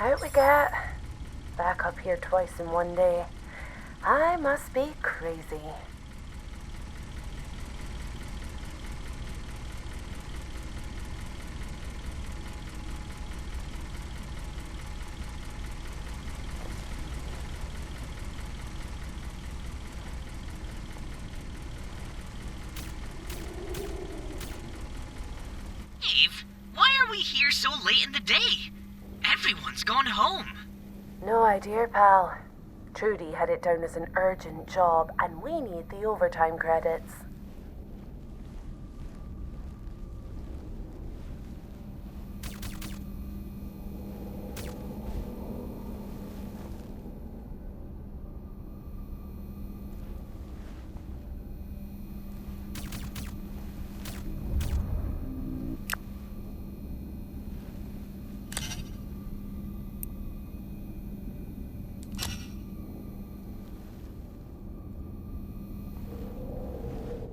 Out we get. Back up here twice in one day. I must be crazy. Maeve, why are we here so late in the day? Everyone's gone home. No idea, pal. Trudy had it down as an urgent job, and we need the overtime credits.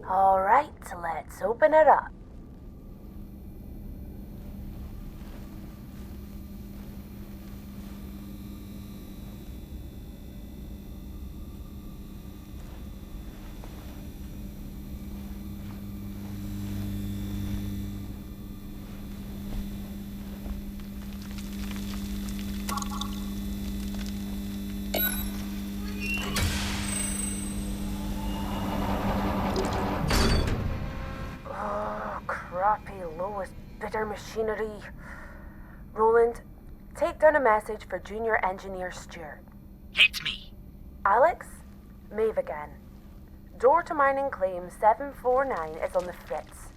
All right, let's open it up. Lowest bidder machinery. Roland, take down a message for Junior Engineer Stewart. Hit me. Alex, Maeve again. Door to mining claim 749 is on the fritz.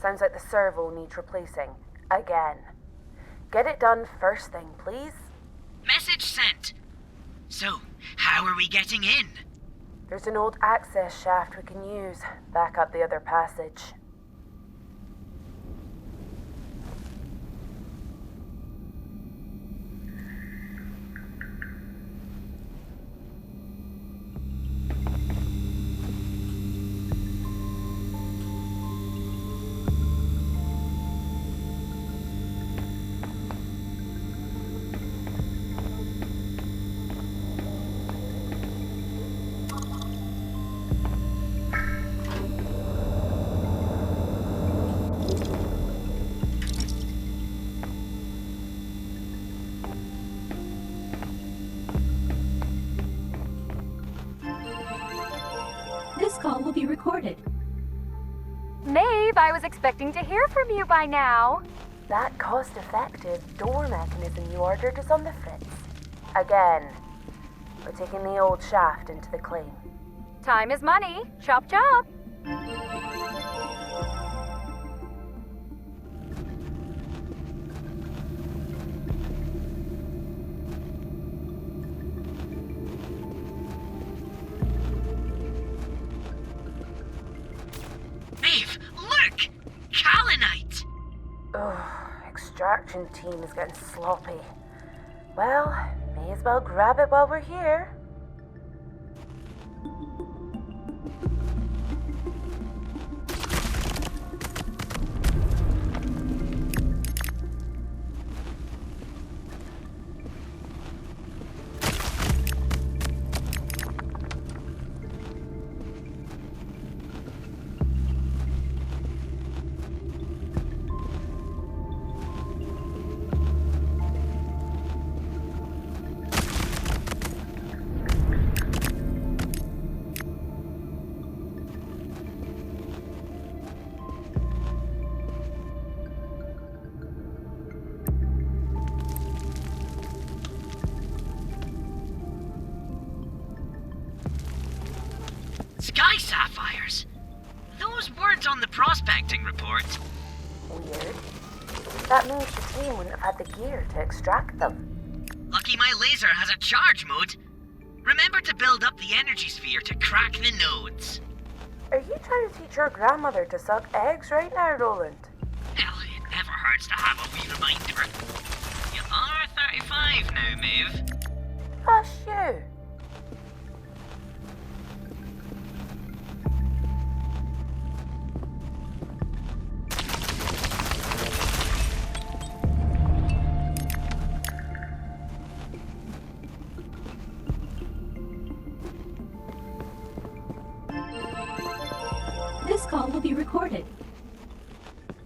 Sounds like the servo needs replacing. Again. Get it done first thing, please. Message sent. So, how are we getting in? There's an old access shaft we can use. Back up the other passage. Call will be recorded. Maeve, I was expecting to hear from you by now. That cost-effective door mechanism you ordered is on the fritz. Again. We're taking the old shaft into the claim. Time is money. Chop chop. Maeve, look! Kaolinite! Extraction team is getting sloppy. Well, may as well grab it while we're here. Sky sapphires? Those weren't on the prospecting report. Weird. That means the team wouldn't have had the gear to extract them. Lucky my laser has a charge mode. Remember to build up the energy sphere to crack the nodes. Are you trying to teach your grandmother to suck eggs right now, Roland? Hell, it never hurts to have a wee reminder. You are 35 now, Maeve. Hush you. recorded.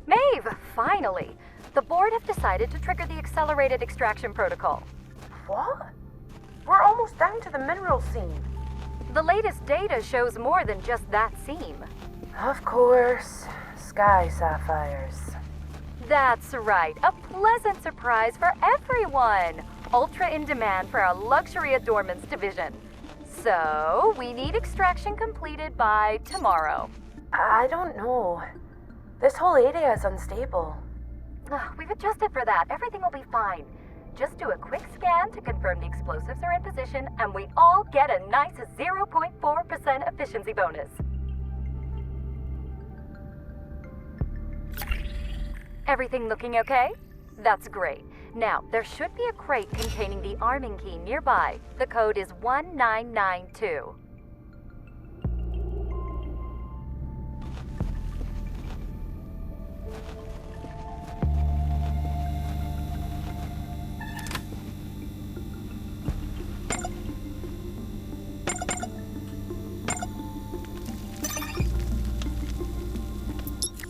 Maeve, finally! The board have decided to trigger the accelerated extraction protocol. What? We're almost down to the mineral seam. The latest data shows more than just that seam. Of course. Sky sapphires. That's right, a pleasant surprise for everyone. Ultra in demand for our luxury adornments division. So, we need extraction completed by tomorrow. I don't know. This whole area is unstable. We've adjusted for that. Everything will be fine. Just do a quick scan to confirm the explosives are in position, and we all get a nice 0.4% efficiency bonus. Everything looking okay? That's great. Now, there should be a crate containing the arming key nearby. The code is 1992.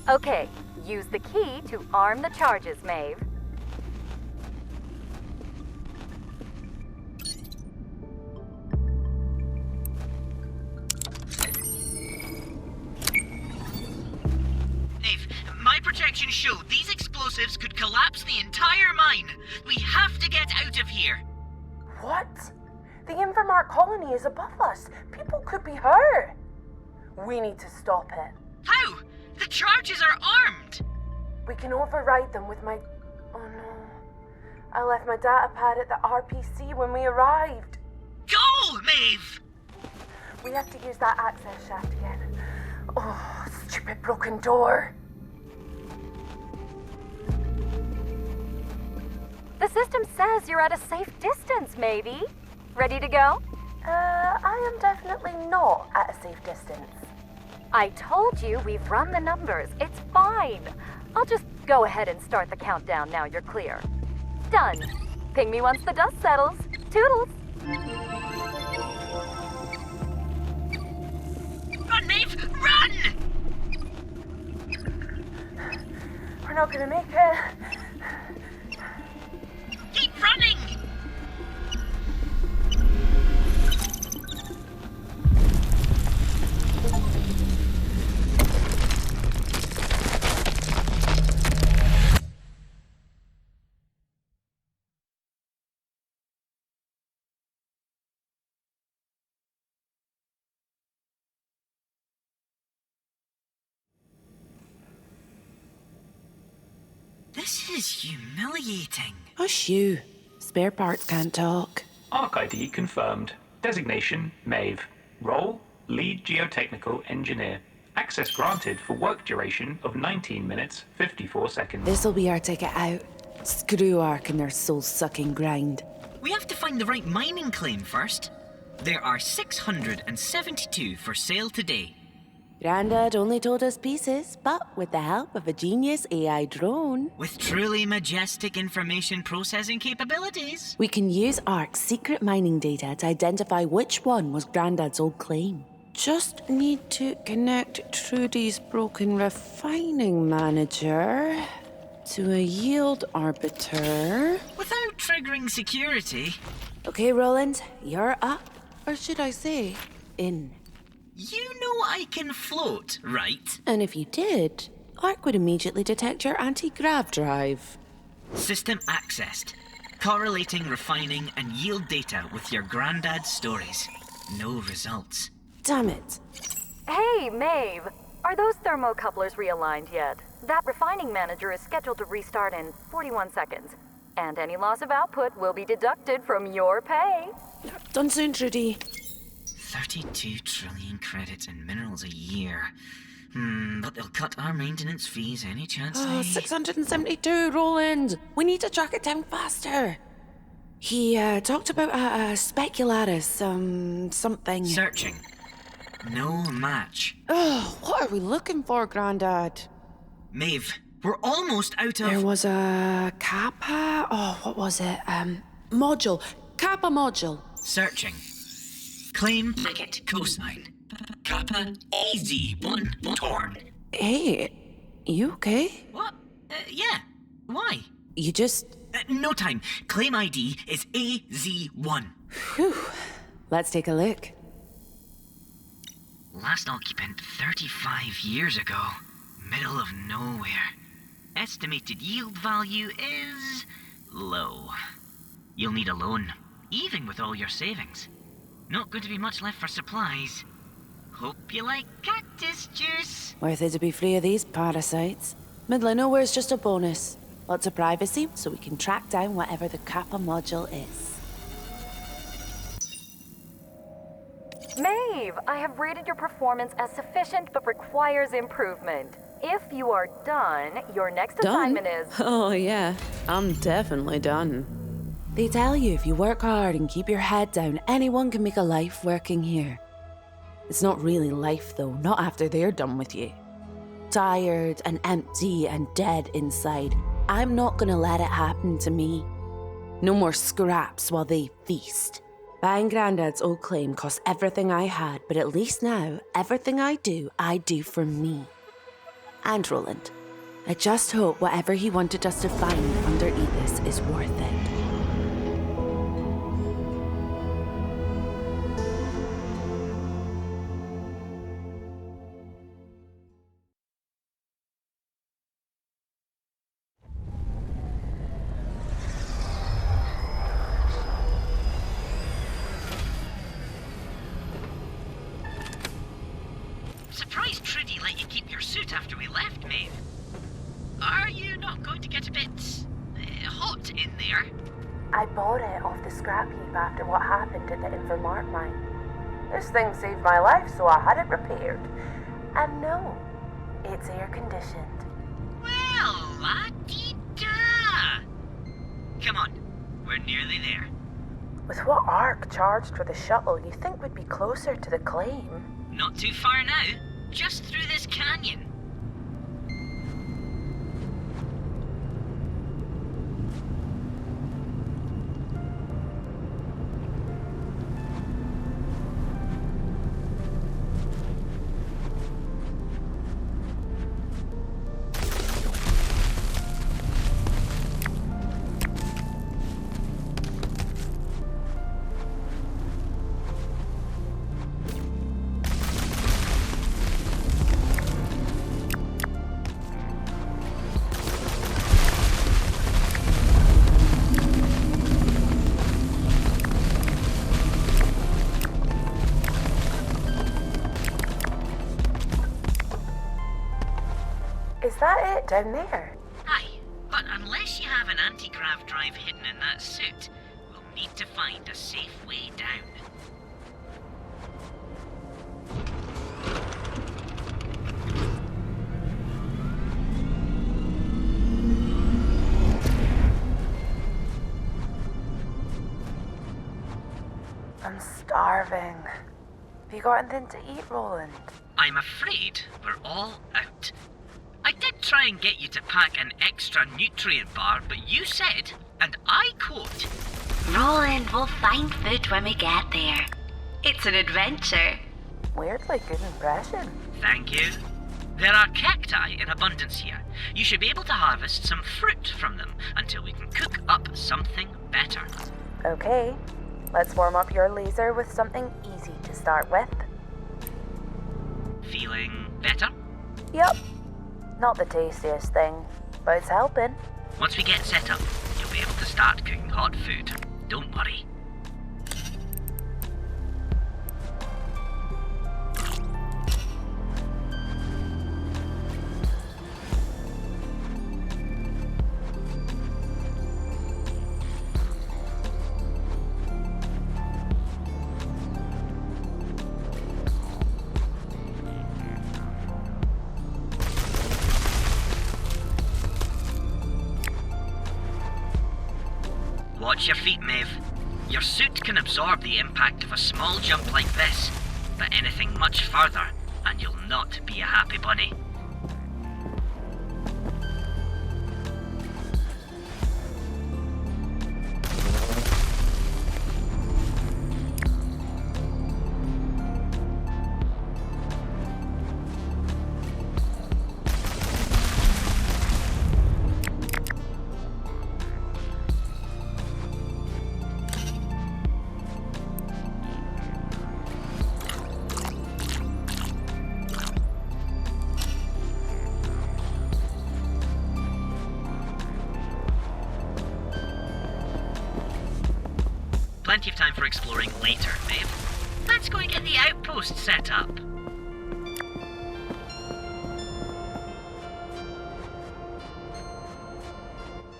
Okay, use the key to arm the charges, Maeve. Maeve, my projections show these explosives could collapse the entire mine. We have to get out of here. What? The Invermark colony is above us. People could be hurt. We need to stop it. How? The charges are armed! We can override them with my... Oh no. I left my data pad at the RPC when we arrived. Go, Maeve! We have to use that access shaft again. Oh, stupid broken door. The system says you're at a safe distance, Maeve. Ready to go? I am definitely not at a safe distance. I told you we've run the numbers. It's fine. I'll just go ahead and start the countdown now you're clear. Done. Ping me once the dust settles. Toodles. Run, Maeve! Run! We're not gonna make it. Keep running! This is humiliating. Hush you. Spare parts can't talk. Arc ID confirmed. Designation, Maeve. Role, Lead Geotechnical Engineer. Access granted for work duration of 19 minutes, 54 seconds. This'll be our ticket out. Screw Ark and their soul-sucking grind. We have to find the right mining claim first. There are 672 for sale today. Grandad only told us pieces, but with the help of a genius AI drone, With truly majestic information processing capabilities. we can use Ark's secret mining data to identify which one was Grandad's old claim. Just need to connect Trudy's broken refining manager to a yield arbiter. Without triggering security. Okay, Roland, you're up. Or should I say, in. You know I can float, right? And if you did, Ark would immediately detect your anti-grav drive. System accessed. Correlating refining and yield data with your Grandad's stories. No results. Damn it. Hey, Maeve. Are those thermocouplers realigned yet? That refining manager is scheduled to restart in 41 seconds. And any loss of output will be deducted from your pay. Done soon, Trudy. 32 trillion credits in minerals a year. But they'll cut our maintenance fees any chance Oh, they... 672, Roland. We need to track it down faster. He talked about a speculatus, something. Searching. No match. Oh, what are we looking for, Grandad? Maeve, we're almost out of... There was a Kappa. Oh, what was it? Module. Kappa module. Searching. Claim packet cosine. Kappa EZ1 torn. Hey, you okay? What? Yeah. Why? You just... No time. Claim ID is AZ1. Whew. Let's take a look. Last occupant 35 years ago. Middle of nowhere. Estimated yield value is... low. You'll need a loan, even with all your savings. Not going to be much left for supplies. Hope you like cactus juice. Worth it to be free of these parasites. Middle of nowhere's just a bonus. Lots of privacy, so we can track down whatever the Kappa module is. Maeve, I have rated your performance as sufficient but requires improvement. If you are done, your next assignment is... Oh yeah, I'm definitely done. They tell you if you work hard and keep your head down, anyone can make a life working here. It's not really life though, not after they're done with you. Tired and empty and dead inside. I'm not gonna let it happen to me. No more scraps while they feast. Buying Grandad's old claim cost everything I had, but at least now, everything I do for me. And Roland. I just hope whatever he wanted us to find under Aethus is worth it. Surprised Trudy let you keep your suit after we left, Maeve. Are you not going to get a bit... hot in there? I bought it off the scrap heap after what happened at the Invermart mine. This thing saved my life, so I had it repaired. And no, it's air conditioned. Well, la-dee-da! Come on, we're nearly there. With what arc charged for the shuttle, you think we'd be closer to the claim? Not too far now, just through this canyon. Is that it down there? Aye, but unless you have an anti-grav drive hidden in that suit, we'll need to find a safe way down. I'm starving. Have you got anything to eat, Roland? I'm afraid we're all out. I did try and get you to pack an extra nutrient bar, but you said, and I quote, Roland, we'll find food when we get there. It's an adventure. Weirdly good impression. thank you. There are cacti in abundance here. You should be able to harvest some fruit from them until we can cook up something better. Okay, let's warm up your laser with something easy to start with. Feeling better? Yep. Not the tastiest thing, but it's helping. Once we get set up, you'll be able to start cooking hot food. Don't worry. Watch your feet, Maeve. Your suit can absorb the impact of a small jump like this, but anything much further, and you'll not be a happy bunny. plenty of time for exploring later, Maeve. Let's go and get the outpost set up.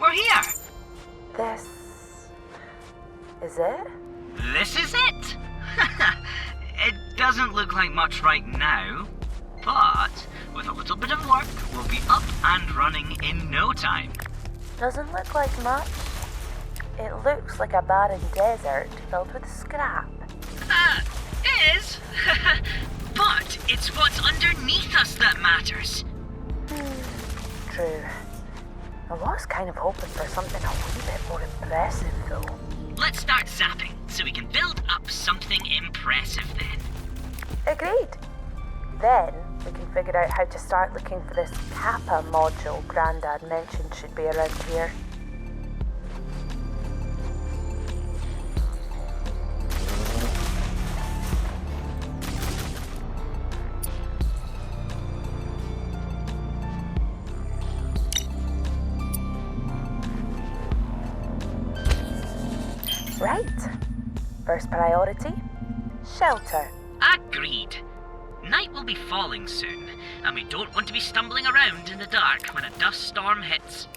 We're here! This... is it? This is it! It doesn't look like much right now, but with a little bit of work, we'll be up and running in no time. Doesn't look like much. It looks like a barren desert filled with scrap. It is. But it's what's underneath us that matters. True. I was kind of hoping for something a wee bit more impressive, though. Let's start zapping, so we can build up something impressive then. Agreed. Then we can figure out how to start looking for this Kappa module Grandad mentioned should be around here. Right. First priority, shelter. Agreed. Night will be falling soon, and we don't want to be stumbling around in the dark when a dust storm hits.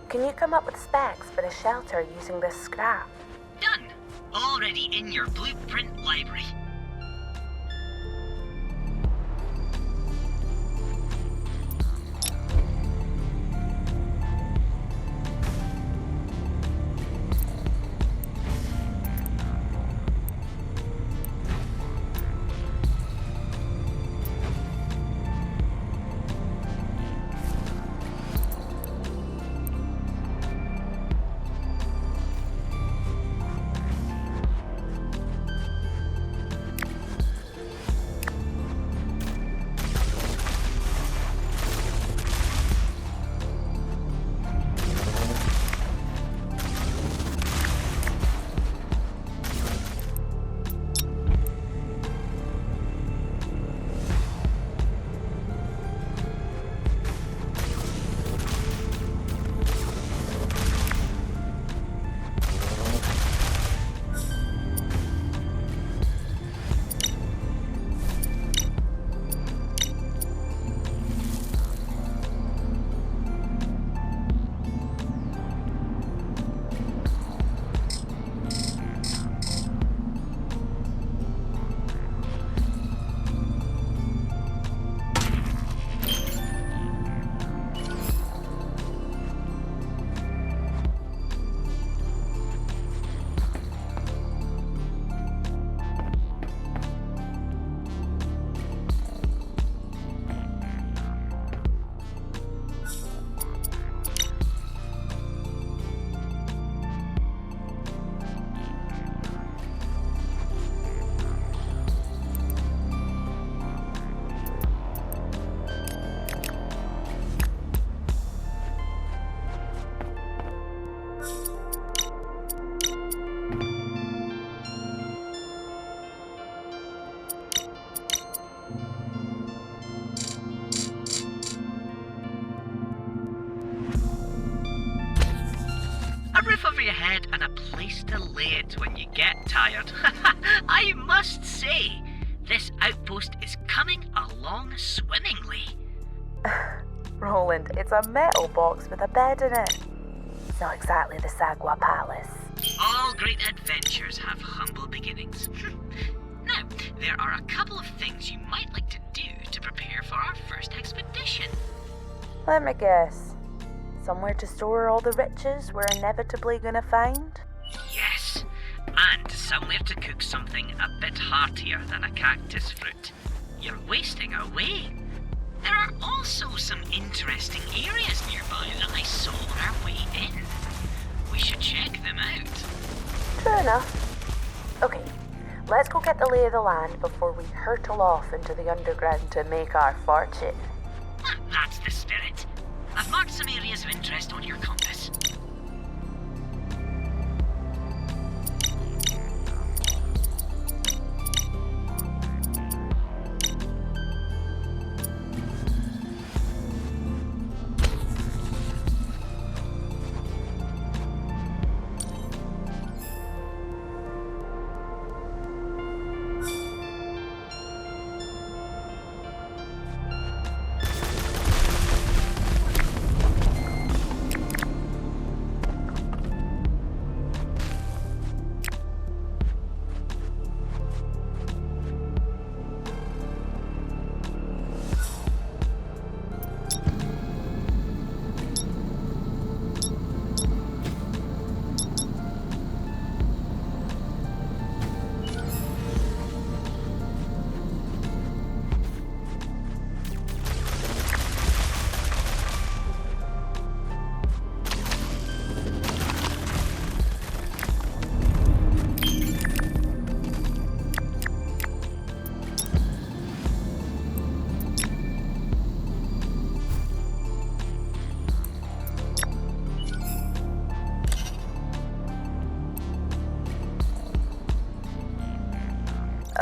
Can you come up with specs for a shelter using this scrap? Done. Already in your blueprint library. Roof over your head and a place to lay it when you get tired. I must say, this outpost is coming along swimmingly. Roland, it's a metal box with a bed in it. It's not exactly the Sagua Palace. All great adventures have humble beginnings. Now, there are a couple of things you might like to do to prepare for our first expedition. Let me guess. Somewhere to store all the riches we're inevitably gonna find? Yes, and somewhere to cook something a bit heartier than a cactus fruit. You're wasting away. There are also some interesting areas nearby that I saw on our way in. We should check them out. True enough. Okay, let's go get the lay of the land before we hurtle off into the underground to make our fortune. That's the spirit. I've marked some areas of interest on your compass.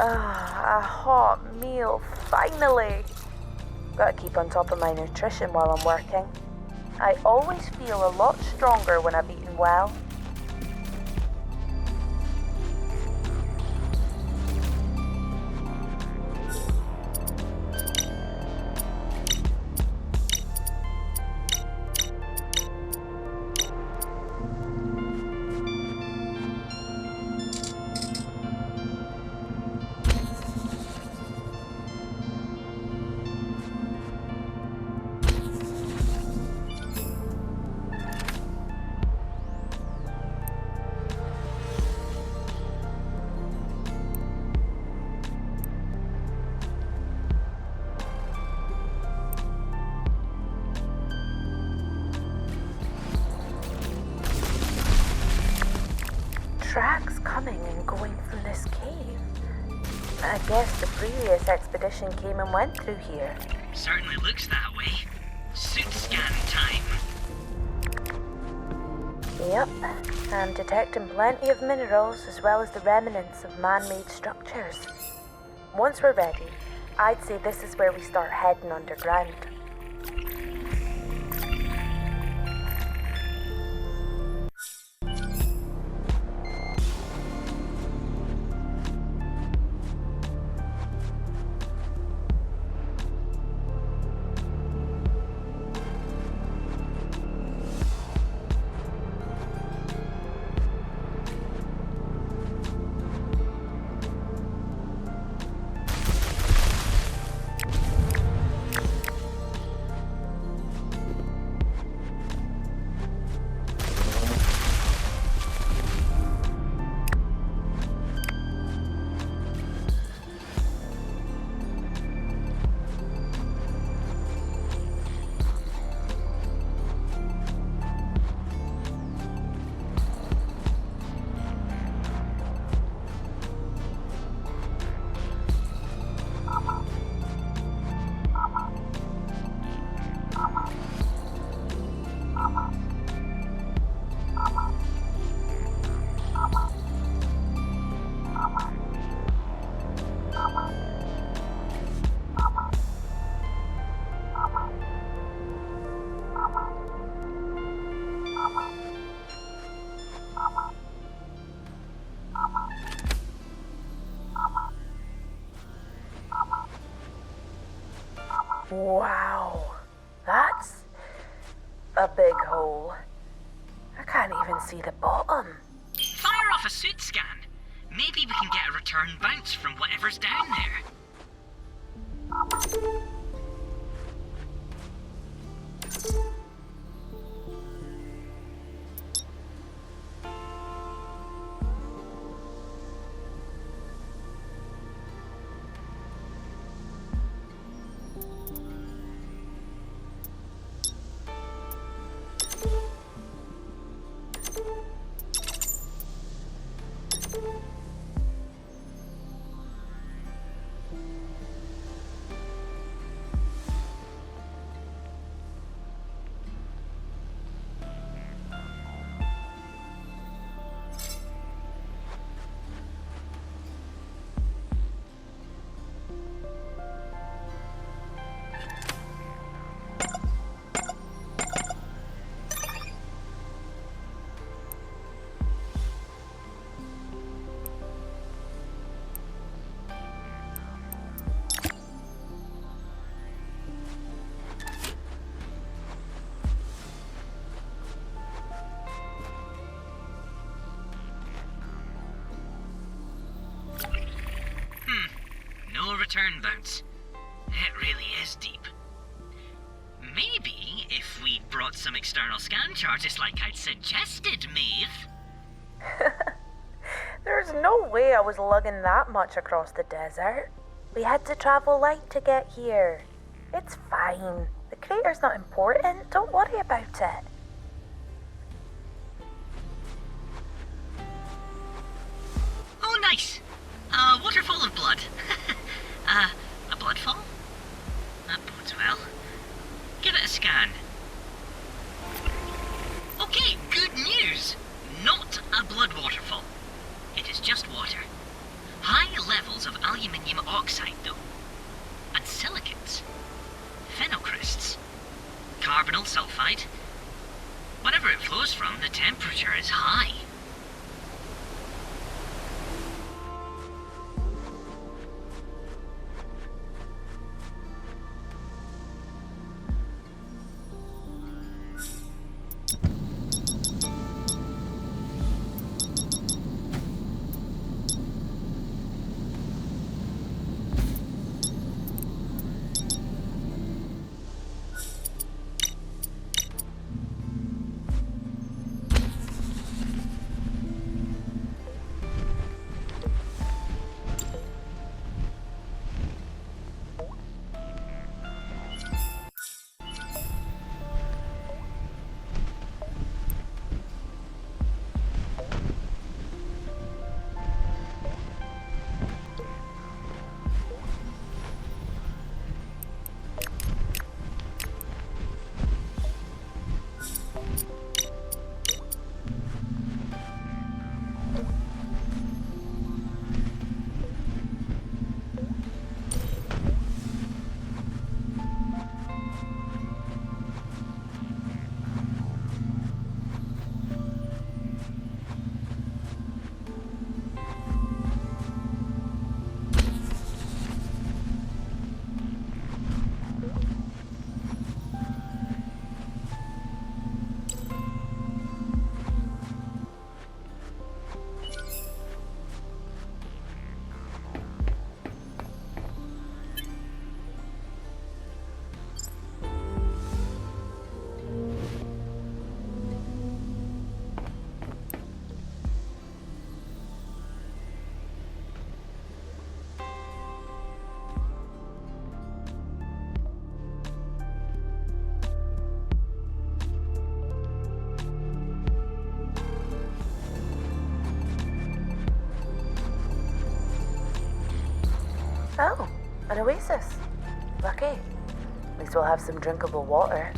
A hot meal, finally. Gotta keep on top of my nutrition while I'm working. I always feel a lot stronger when I've eaten well. Tracks coming and going through this cave. I guess the previous expedition came and went through here. Certainly looks that way. Suit scan time. Yep, I'm detecting plenty of minerals as well as the remnants of man-made structures. Once we're ready, I'd say this is where we start heading underground. Wow, that's a big hole. I can't even see the bottom. Fire off a suit scan. Maybe we can get a return bounce from whatever's down there. No return bounce. It really is deep. Maybe if we brought some external scan charges like I'd suggested, Maeve. There's no way I was lugging that much across the desert. We had to travel light to get here. It's fine. The crater's not important. Don't worry about it. Oh, nice. Waterfall of blood. A bloodfall? That bodes well. Give it a scan. Okay, good news. Not a blood waterfall. It is just water. High levels of oxide, though. And silicates. Phenocrysts. Carbonyl sulfide. Whenever it flows from, the temperature is high. Oh, an oasis. Lucky. At least we'll have some drinkable water.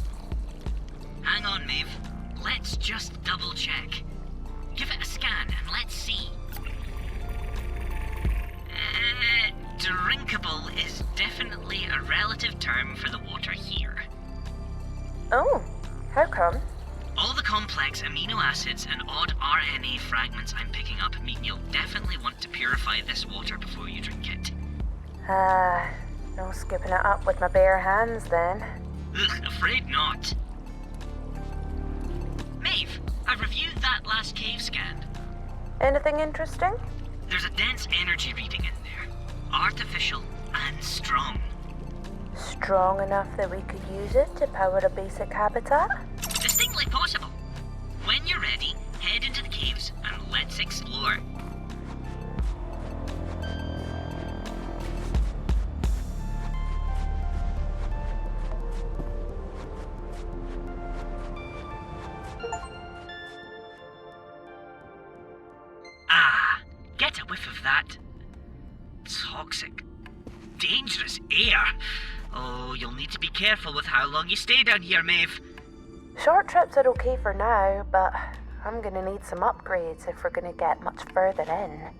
Hang on, Maeve. Let's just double check. Give it a scan and let's see. Drinkable is definitely a relative term for the water here. Oh, how come? All the complex amino acids and odd RNA fragments I'm picking up mean you'll definitely want to purify this water before you drink it. No scooping it up with my bare hands then. Ugh, afraid not. Maeve, I've reviewed that last cave scan. Anything interesting? There's a dense energy reading in there. Artificial and strong. Strong enough that we could use it to power a basic habitat? Distinctly possible. When you're ready, head into the caves and let's explore. Get a whiff of that toxic, dangerous air. Oh, you'll need to be careful with how long you stay down here, Maeve. Short trips are okay for now, but I'm gonna need some upgrades if we're gonna get much further in.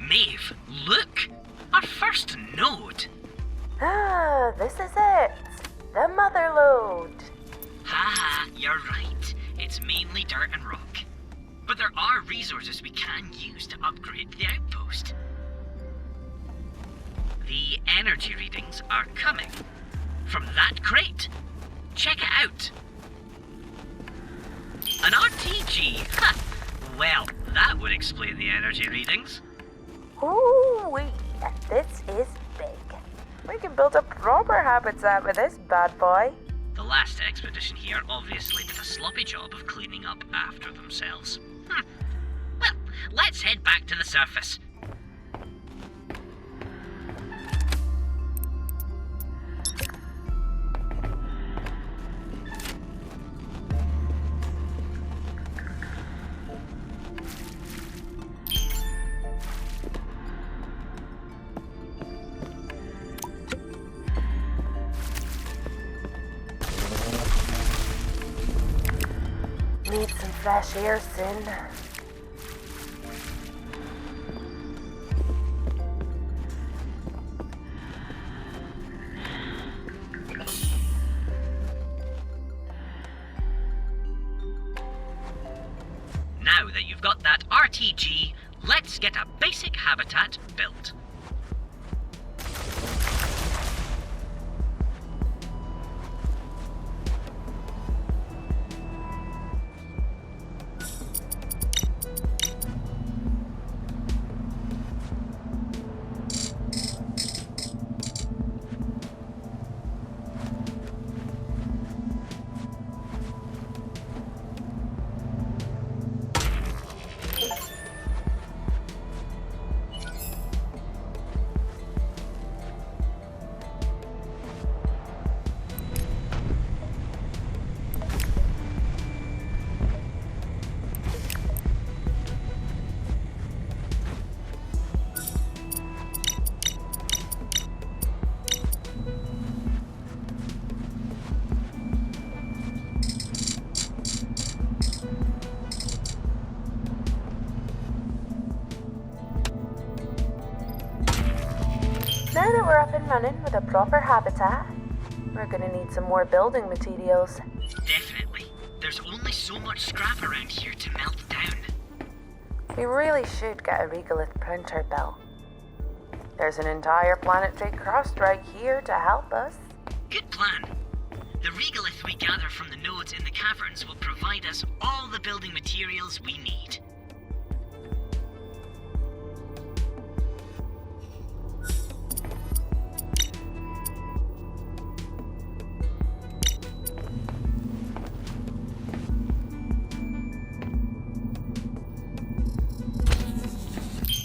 Maeve, look! Our first node! Ah, this is it. The mother lode. Haha, you're right. It's mainly dirt and rock. But there are resources we can use to upgrade the outpost. The energy readings are coming from that crate. Check it out. An RTG? Ha! Well, that would explain the energy readings. Ooh-wee, this is big. We can build a proper habitat with this bad boy. The last expedition here obviously did a sloppy job of cleaning up after themselves. Well, let's head back to the surface. Need some fresh air soon. Now that you've got that RTG, let's get a basic habitat built. Now that we're up and running with a proper habitat, we're gonna need some more building materials. Definitely. There's only so much scrap around here to melt down. We really should get a regolith printer built. There's an entire planetary crust right here to help us. Good plan. The regolith we gather from the nodes in the caverns will provide us all the building materials we need.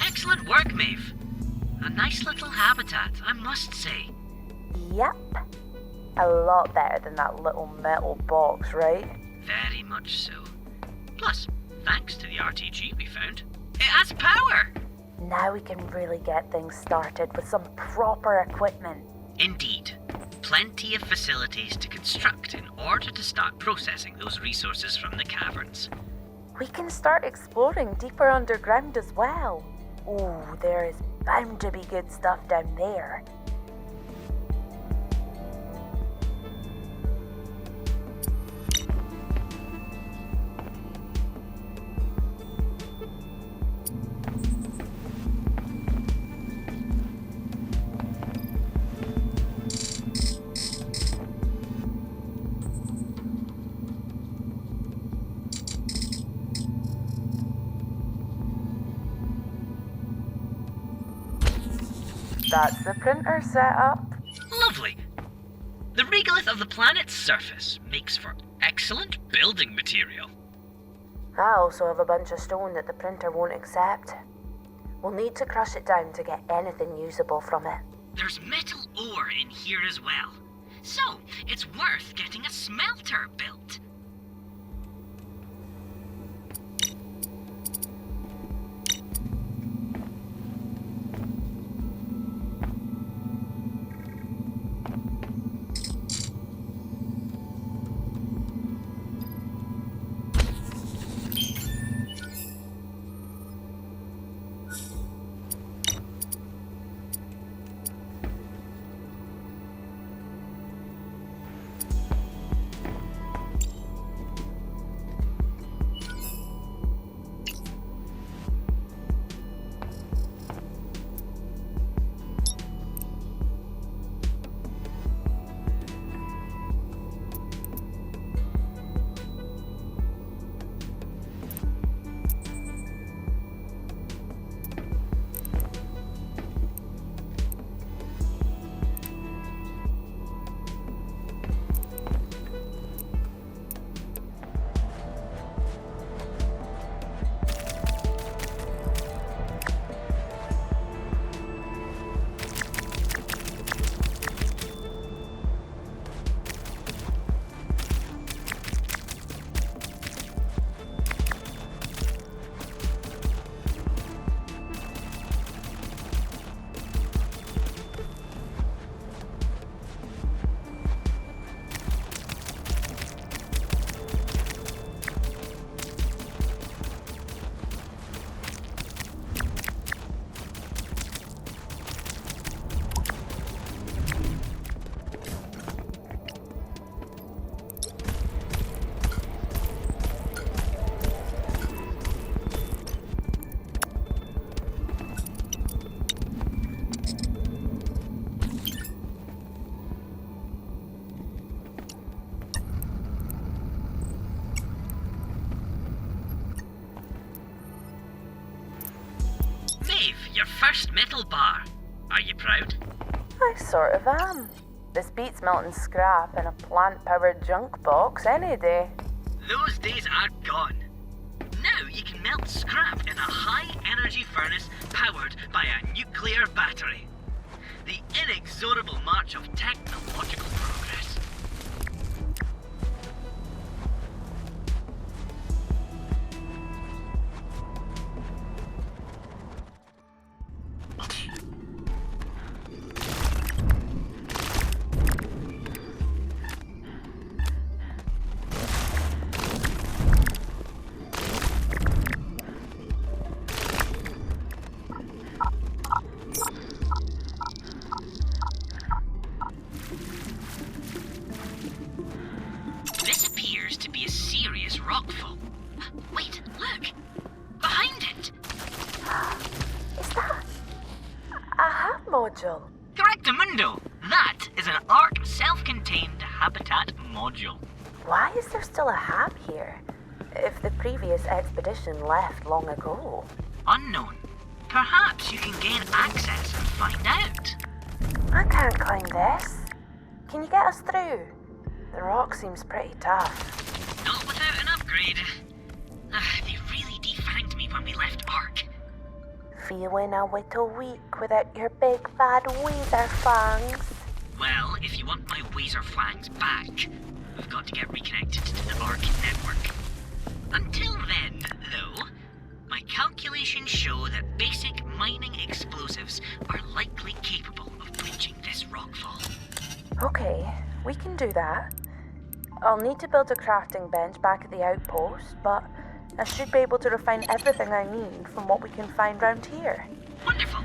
Excellent work, Maeve. A nice little habitat, I must say. Yep. A lot better than that little metal box, right? Very much so. Plus, thanks to the RTG we found, it has power! Now we can really get things started with some proper equipment. Indeed. Plenty of facilities to construct in order to start processing those resources from the caverns. We can start exploring deeper underground as well. Ooh, there is bound to be good stuff down there. That's the printer setup. Lovely. The regolith of the planet's surface makes for excellent building material. I also have a bunch of stone that the printer won't accept. We'll need to crush it down to get anything usable from it. There's metal ore in here as well, so it's worth getting a smelter built. Your first metal bar. Are you proud? I sort of am. This beats melting scrap in a plant-powered junk box any day. Those days are gone. Now you can melt scrap in a high-energy furnace powered by a nuclear battery. The inexorable march of technological progress. This appears to be a serious rockfall. Wait, look! Behind it! Is that a hub module? Correctamundo! That is an ARC self-contained habitat module. Why is there still a hab here? If the previous expedition left long ago. Unknown. Perhaps you can gain access and find out. I can't climb this. Can you get us through? The rock seems pretty tough. Not without an upgrade. They really defanged me when we left ARC. Feeling a little weak without your big bad weather fangs. Well, if you want my Wazer flangs back, we've got to get reconnected to the ARC network. Until then, though, my calculations show that basic mining explosives are likely capable of breaching this rockfall. Okay, we can do that. I'll need to build a crafting bench back at the outpost, but I should be able to refine everything I need from what we can find round here. Wonderful.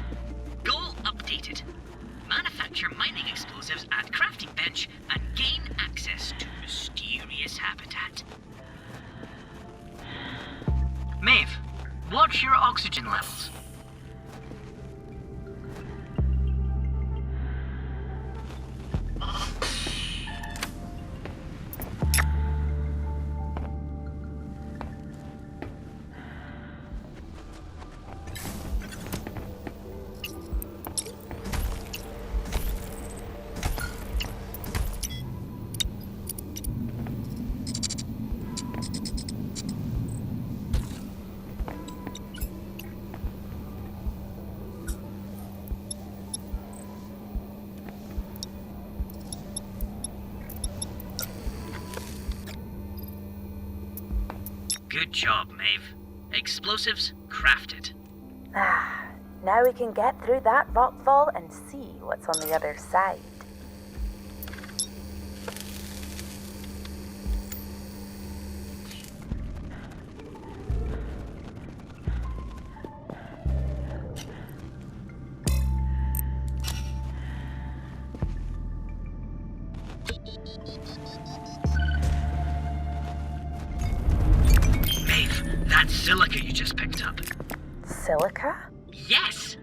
Goal updated. Manufacture mining explosives at crafting bench and gain access to mysterious habitat. Maeve, watch your oxygen levels. Good job, Maeve. Explosives crafted. Now we can get through that rockfall and see what's on the other side. Silica you just picked up. Silica? Yes!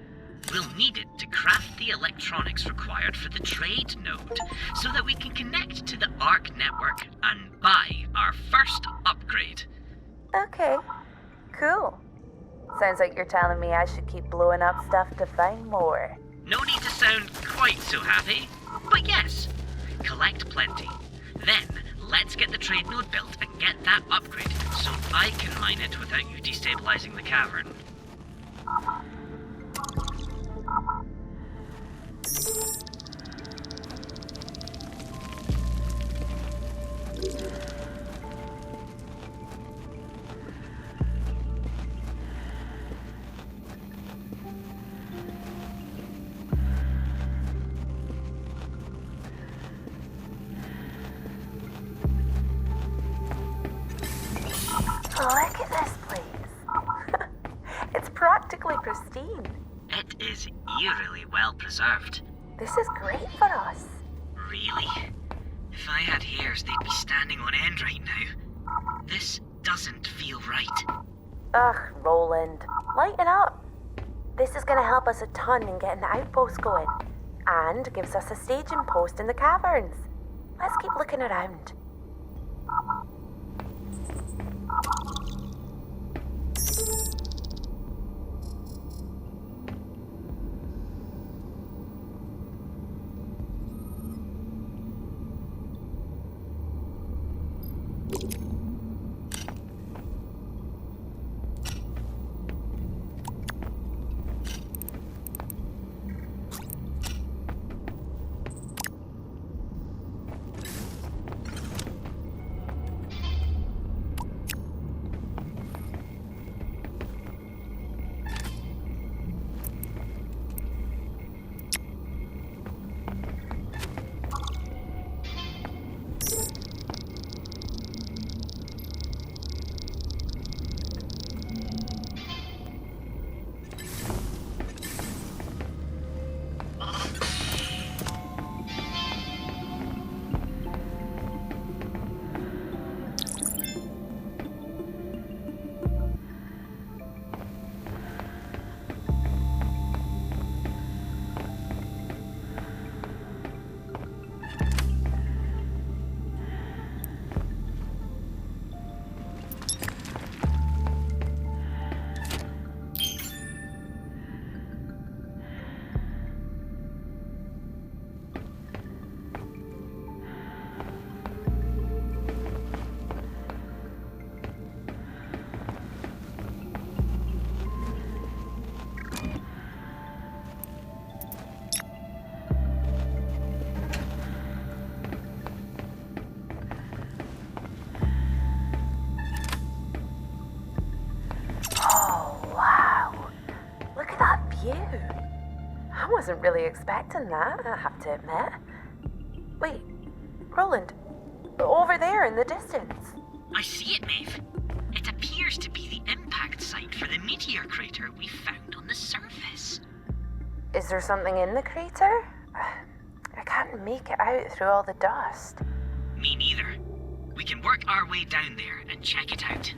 We'll need it to craft the electronics required for the trade node, so that we can connect to the ARC network and buy our first upgrade. Okay, cool. Sounds like you're telling me I should keep blowing up stuff to find more. No need to sound quite so happy, but yes, collect plenty. Then, let's get the trade node built and get that upgrade, so I can mine it without you destabilizing the cavern. Look at this place. It's practically pristine. It is eerily well preserved. This is great for us. Really? If I had hairs, they'd be standing on end right now. This doesn't feel right. Ugh, Roland. Lighten up. This is going to help us a ton in getting the outpost going. And gives us a staging post in the caverns. Let's keep looking around. I wasn't really expecting that, I have to admit. Wait, Roland, over there in the distance. I see it, Maeve. It appears to be the impact site for the meteor crater we found on the surface. Is there something in the crater? I can't make it out through all the dust. Me neither. We can work our way down there and check it out.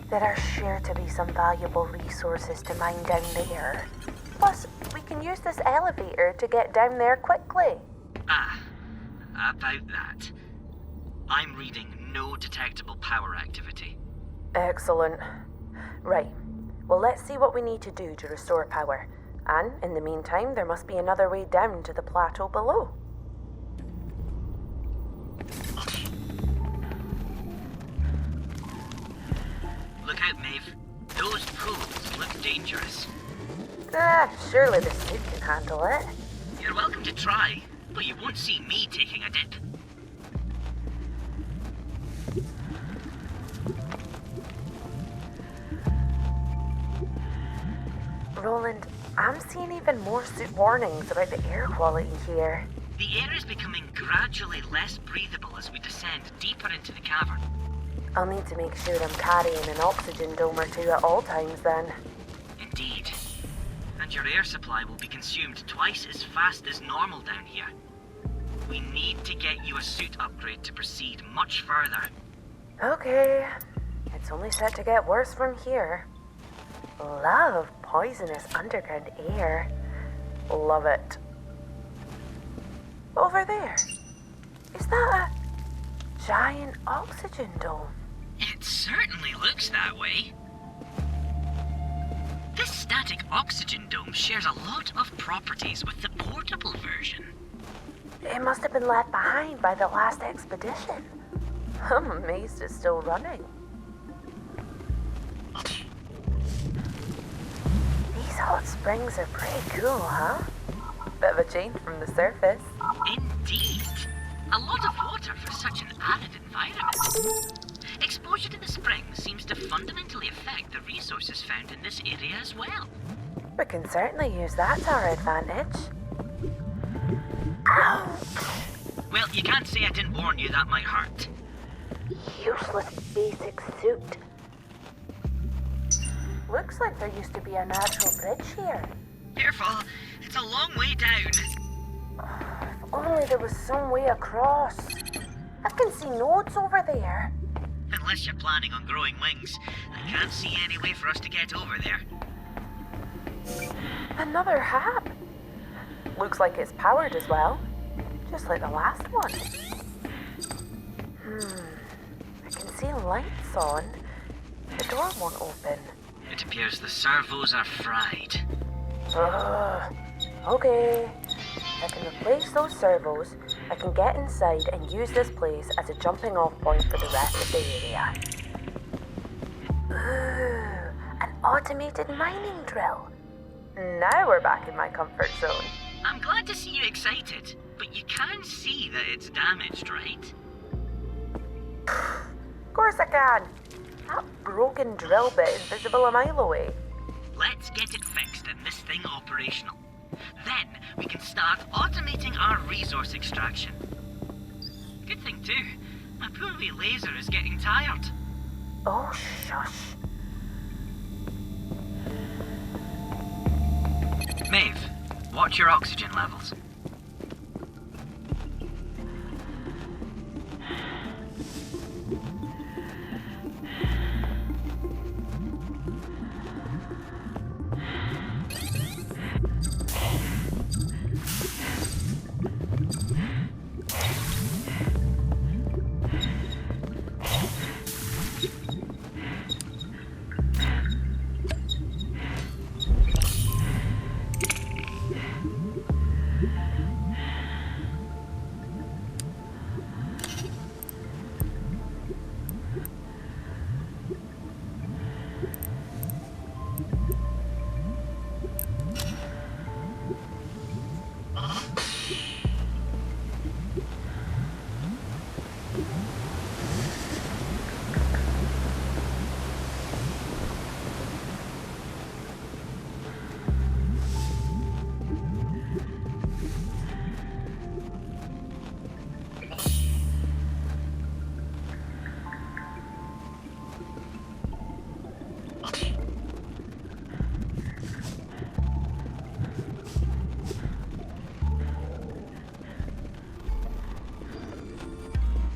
There are sure to be some valuable resources to mine down there. Plus, we can use this elevator to get down there quickly. Ah, about that. I'm reading no detectable power activity. Excellent. Right. Well, let's see what we need to do to restore power. And, in the meantime, there must be another way down to the plateau below. Look out, Maeve. Those pools look dangerous. Surely the suit can handle it. You're welcome to try, but you won't see me taking a dip. Roland, I'm seeing even more suit warnings about the air quality here. The air is becoming gradually less breathable as we descend deeper into the cavern. I'll need to make sure I'm carrying an oxygen dome or two at all times then. Indeed. And your air supply will be consumed twice as fast as normal down here. We need to get you a suit upgrade to proceed much further. Okay. It's only set to get worse from here. Love poisonous underground air. Love it. Over there. Is that a giant oxygen dome? It certainly looks that way. This static oxygen dome shares a lot of properties with the portable version. It must have been left behind by the last expedition. I'm amazed it's still running. These hot springs are pretty cool, huh? Bit of a change from the surface. Indeed. A lot of water for such an arid environment. Exposure to the spring seems to fundamentally affect the resources found in this area as well. We can certainly use that to our advantage. Ow! Well, you can't say I didn't warn you that might hurt. Useless basic suit. Looks like there used to be a natural bridge here. Careful, it's a long way down. If only there was some way across. I can see nodes over there. Unless you're planning on growing wings, I can't see any way for us to get over there. Another hab. Looks like it's powered as well. Just like the last one. I can see lights on. The door won't open. It appears the servos are fried. Okay. I can replace those servos, I can get inside and use this place as a jumping off point for the rest of the area. Ooh, an automated mining drill. Now we're back in my comfort zone. I'm glad to see you excited, but you can see that it's damaged, right? Of course I can. That broken drill bit is visible a mile away. Let's get it fixed and this thing operational. Then we can start automating our resource extraction. Good thing too, my poor wee laser is getting tired. Oh, shush. Maeve, watch your oxygen levels.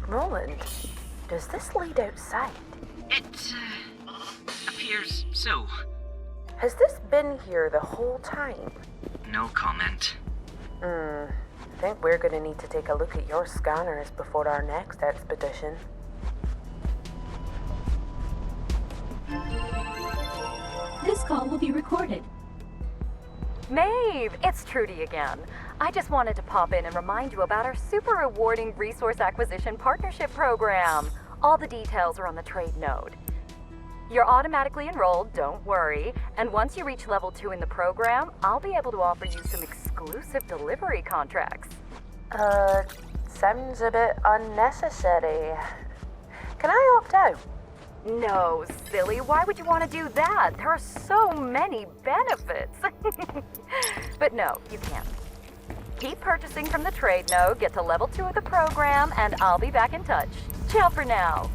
Roland, does this lead outside? It appears so. Has this been here the whole time? No comment. Think we're gonna need to take a look at your scanners before our next expedition. This call will be recorded. Maeve, it's Trudy again. I just wanted to pop in and remind you about our super rewarding resource acquisition partnership program. All the details are on the trade node. You're automatically enrolled, don't worry, and once you reach level 2 in the program, I'll be able to offer you some exclusive delivery contracts. Sounds a bit unnecessary. Can I opt out? No, silly, why would you want to do that? There are so many benefits. But no, you can't. Keep purchasing from the trade node, get to level 2 of the program, and I'll be back in touch. Ciao for now.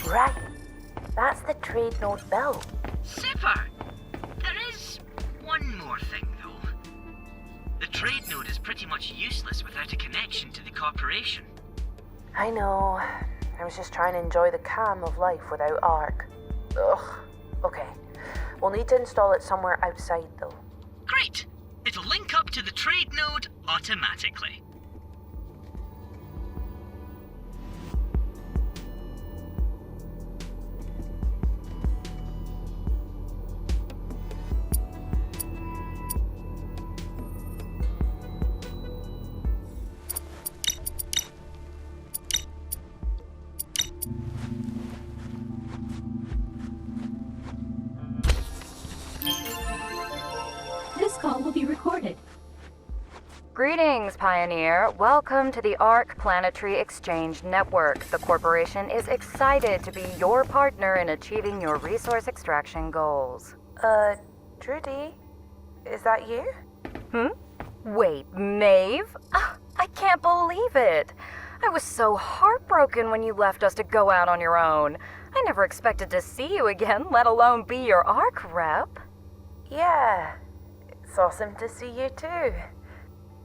Right. That's the trade node bell. Super! There is one more thing, though. The trade node is pretty much useless without a connection to the corporation. I know. I was just trying to enjoy the calm of life without Ark. Ugh. Okay. We'll need to install it somewhere outside, though. Great! It'll link up to the trade node automatically. This call will be recorded. Greetings, Pioneer. Welcome to the Ark Planetary Exchange Network. The corporation is excited to be your partner in achieving your resource extraction goals. Trudy? Is that you? Wait, Maeve? I can't believe it. I was so heartbroken when you left us to go out on your own. I never expected to see you again, let alone be your Ark rep. Yeah. It's awesome to see you too.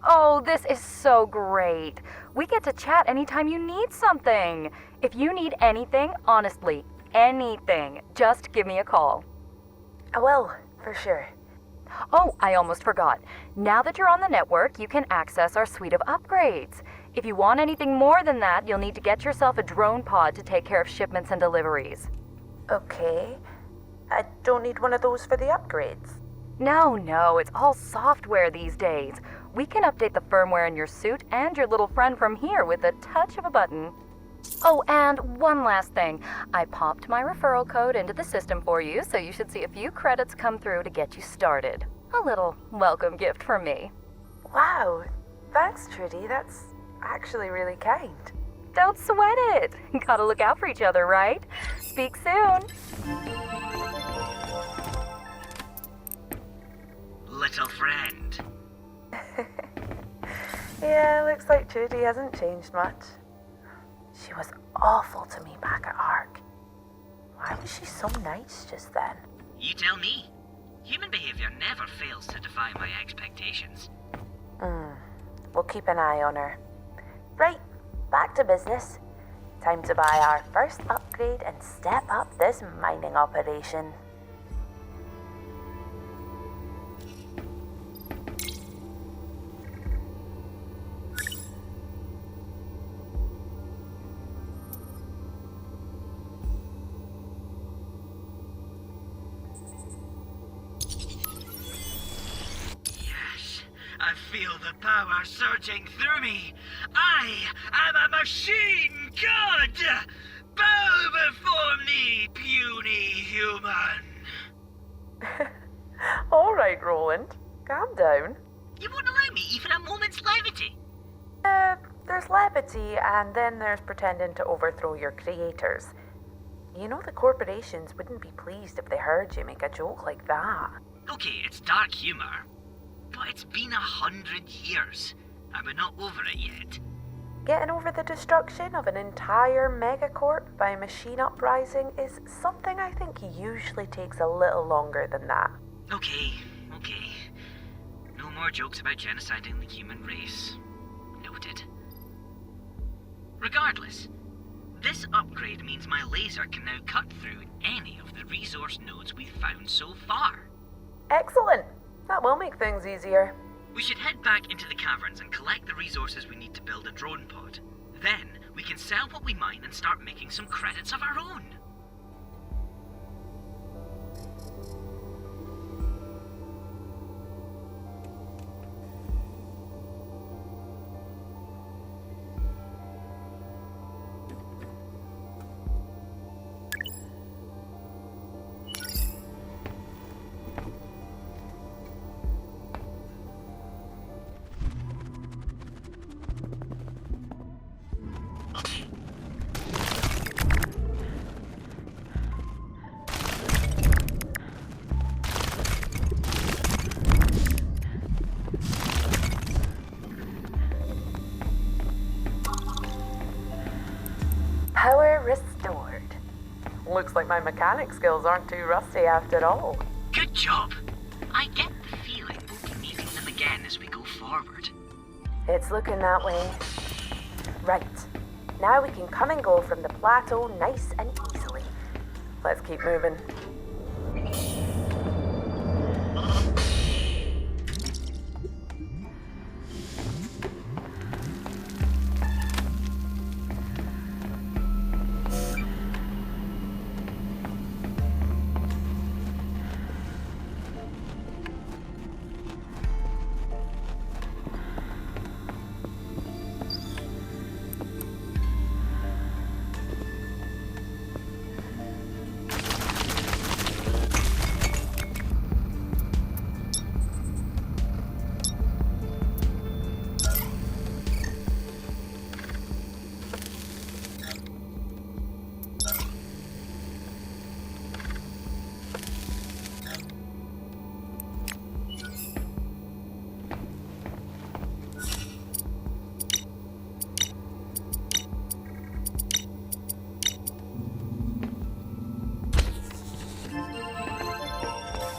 Oh, this is so great. We get to chat anytime you need something. If you need anything, honestly, anything, just give me a call. I will, for sure. Oh, I almost forgot. Now that you're on the network, you can access our suite of upgrades. If you want anything more than that, you'll need to get yourself a drone pod to take care of shipments and deliveries. Okay. I don't need one of those for the upgrades. No, it's all software these days. We can update the firmware in your suit and your little friend from here with a touch of a button. Oh, and one last thing. I popped my referral code into the system for you, so you should see a few credits come through to get you started. A little welcome gift from me. Wow. Thanks, Trudy. That's actually really kind. Don't sweat it. Gotta look out for each other, right? Speak soon. Little friend. Yeah, looks like Trudy hasn't changed much. She was awful to me back at Ark. Why was she so nice just then? You tell me. Human behavior never fails to defy my expectations. We'll keep an eye on her. Right, back to business. Time to buy our first upgrade and step up this mining operation. I feel the power surging through me. I am a machine god! Bow before me, puny human! All right, Roland. Calm down. You won't allow me even a moment's levity. There's levity, and then there's pretending to overthrow your creators. You know the corporations wouldn't be pleased if they heard you make a joke like that. Okay, it's dark humor. But it's been 100 years, and we're not over it yet. Getting over the destruction of an entire megacorp by a machine uprising is something I think usually takes a little longer than that. Okay. No more jokes about genociding the human race. Noted. Regardless, this upgrade means my laser can now cut through any of the resource nodes we've found so far. Excellent! That will make things easier. We should head back into the caverns and collect the resources we need to build a drone pod. Then, we can sell what we mine and start making some credits of our own. Power restored. Looks like my mechanic skills aren't too rusty after all. Good job. I get the feeling we'll be needing them again as we go forward. It's looking that way. Right. Now we can come and go from the plateau nice and easily. Let's keep moving.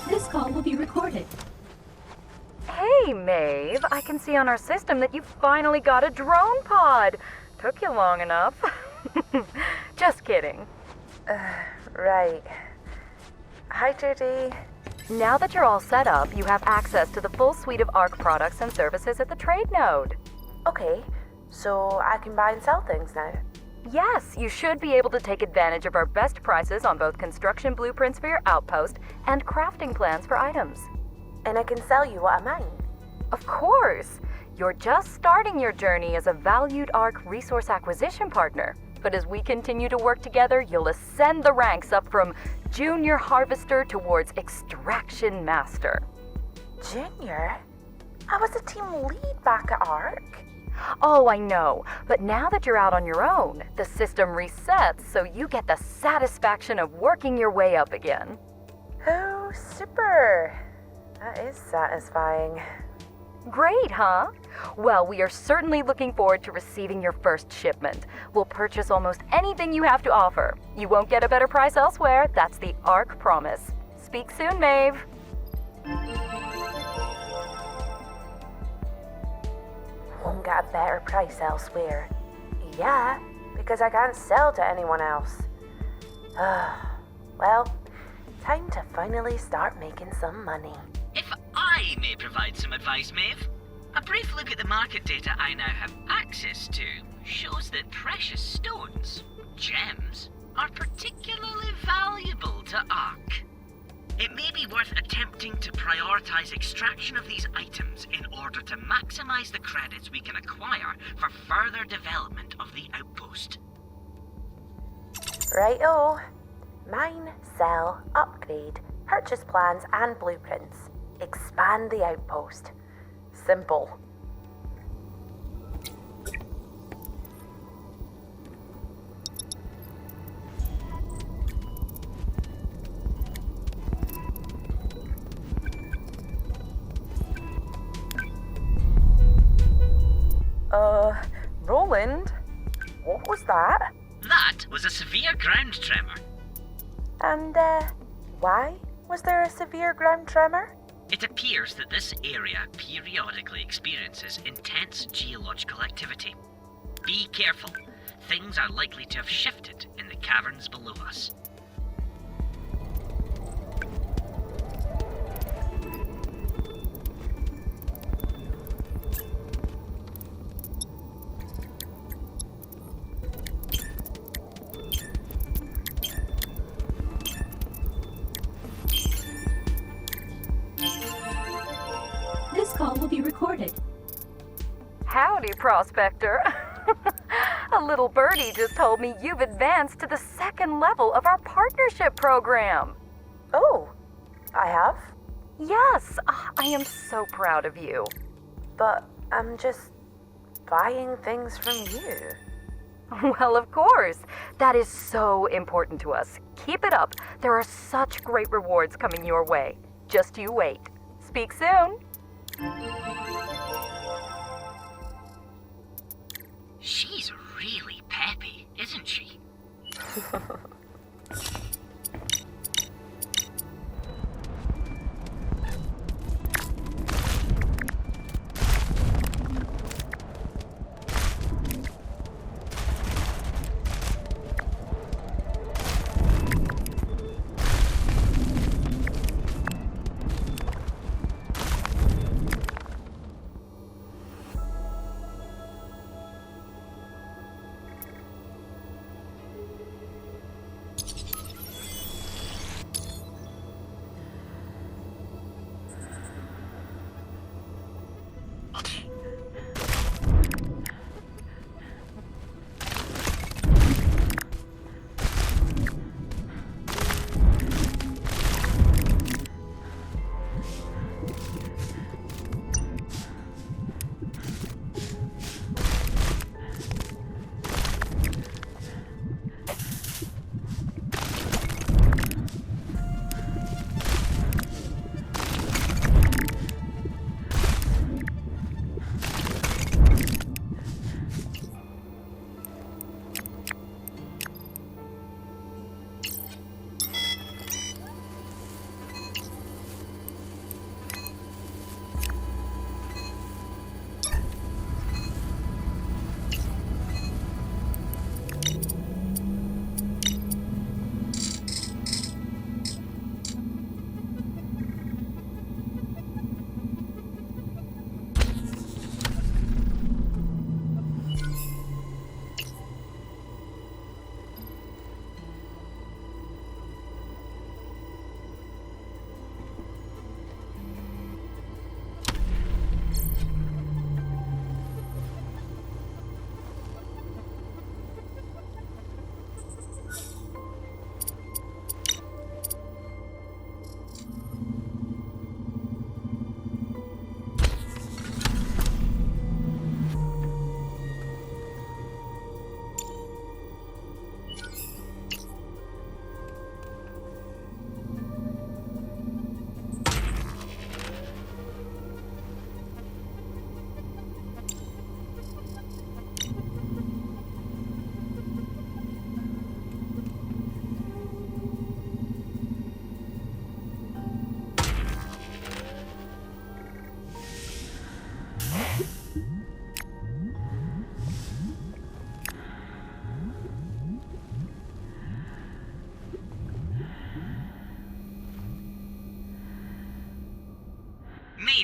This call will be recorded. Hey, Maeve. I can see on our system that you finally got a drone pod. Took you long enough. Just kidding. Right. Hi, Trudy. Now that you're all set up, you have access to the full suite of ARC products and services at the trade node. Okay, so I can buy and sell things now. Yes, you should be able to take advantage of our best prices on both construction blueprints for your outpost and crafting plans for items. And I can sell you what I mine. Of course! You're just starting your journey as a valued ARC resource acquisition partner. But as we continue to work together, you'll ascend the ranks up from junior harvester towards extraction master. Junior? I was a team lead back at ARC. Oh, I know. But now that you're out on your own, the system resets so you get the satisfaction of working your way up again. Oh, super. That is satisfying. Great, huh? Well, we are certainly looking forward to receiving your first shipment. We'll purchase almost anything you have to offer. You won't get a better price elsewhere. That's the ARC promise. Speak soon, Maeve. Won't get a better price elsewhere. Yeah, because I can't sell to anyone else. Well, time to finally start making some money. If I may provide some advice, Maeve, a brief look at the market data I now have access to shows that precious stones, gems, are particularly valuable to ARC. It may be worth attempting to prioritize extraction of these items in order to maximize the credits we can acquire for further development of the outpost. Righto. Mine, sell, upgrade, purchase plans and blueprints. Expand the outpost. Simple. Roland? What was that? That was a severe ground tremor. And, why was there a severe ground tremor? It appears that this area periodically experiences intense geological activity. Be careful. Things are likely to have shifted in the caverns below us. This call will be recorded. Howdy, Prospector. A little birdie just told me you've advanced to the second level of our partnership program. Oh, I have? Yes, I am so proud of you. But I'm just buying things from you. Well, of course. That is so important to us. Keep it up. There are such great rewards coming your way. Just you wait. Speak soon. She's really peppy, isn't she?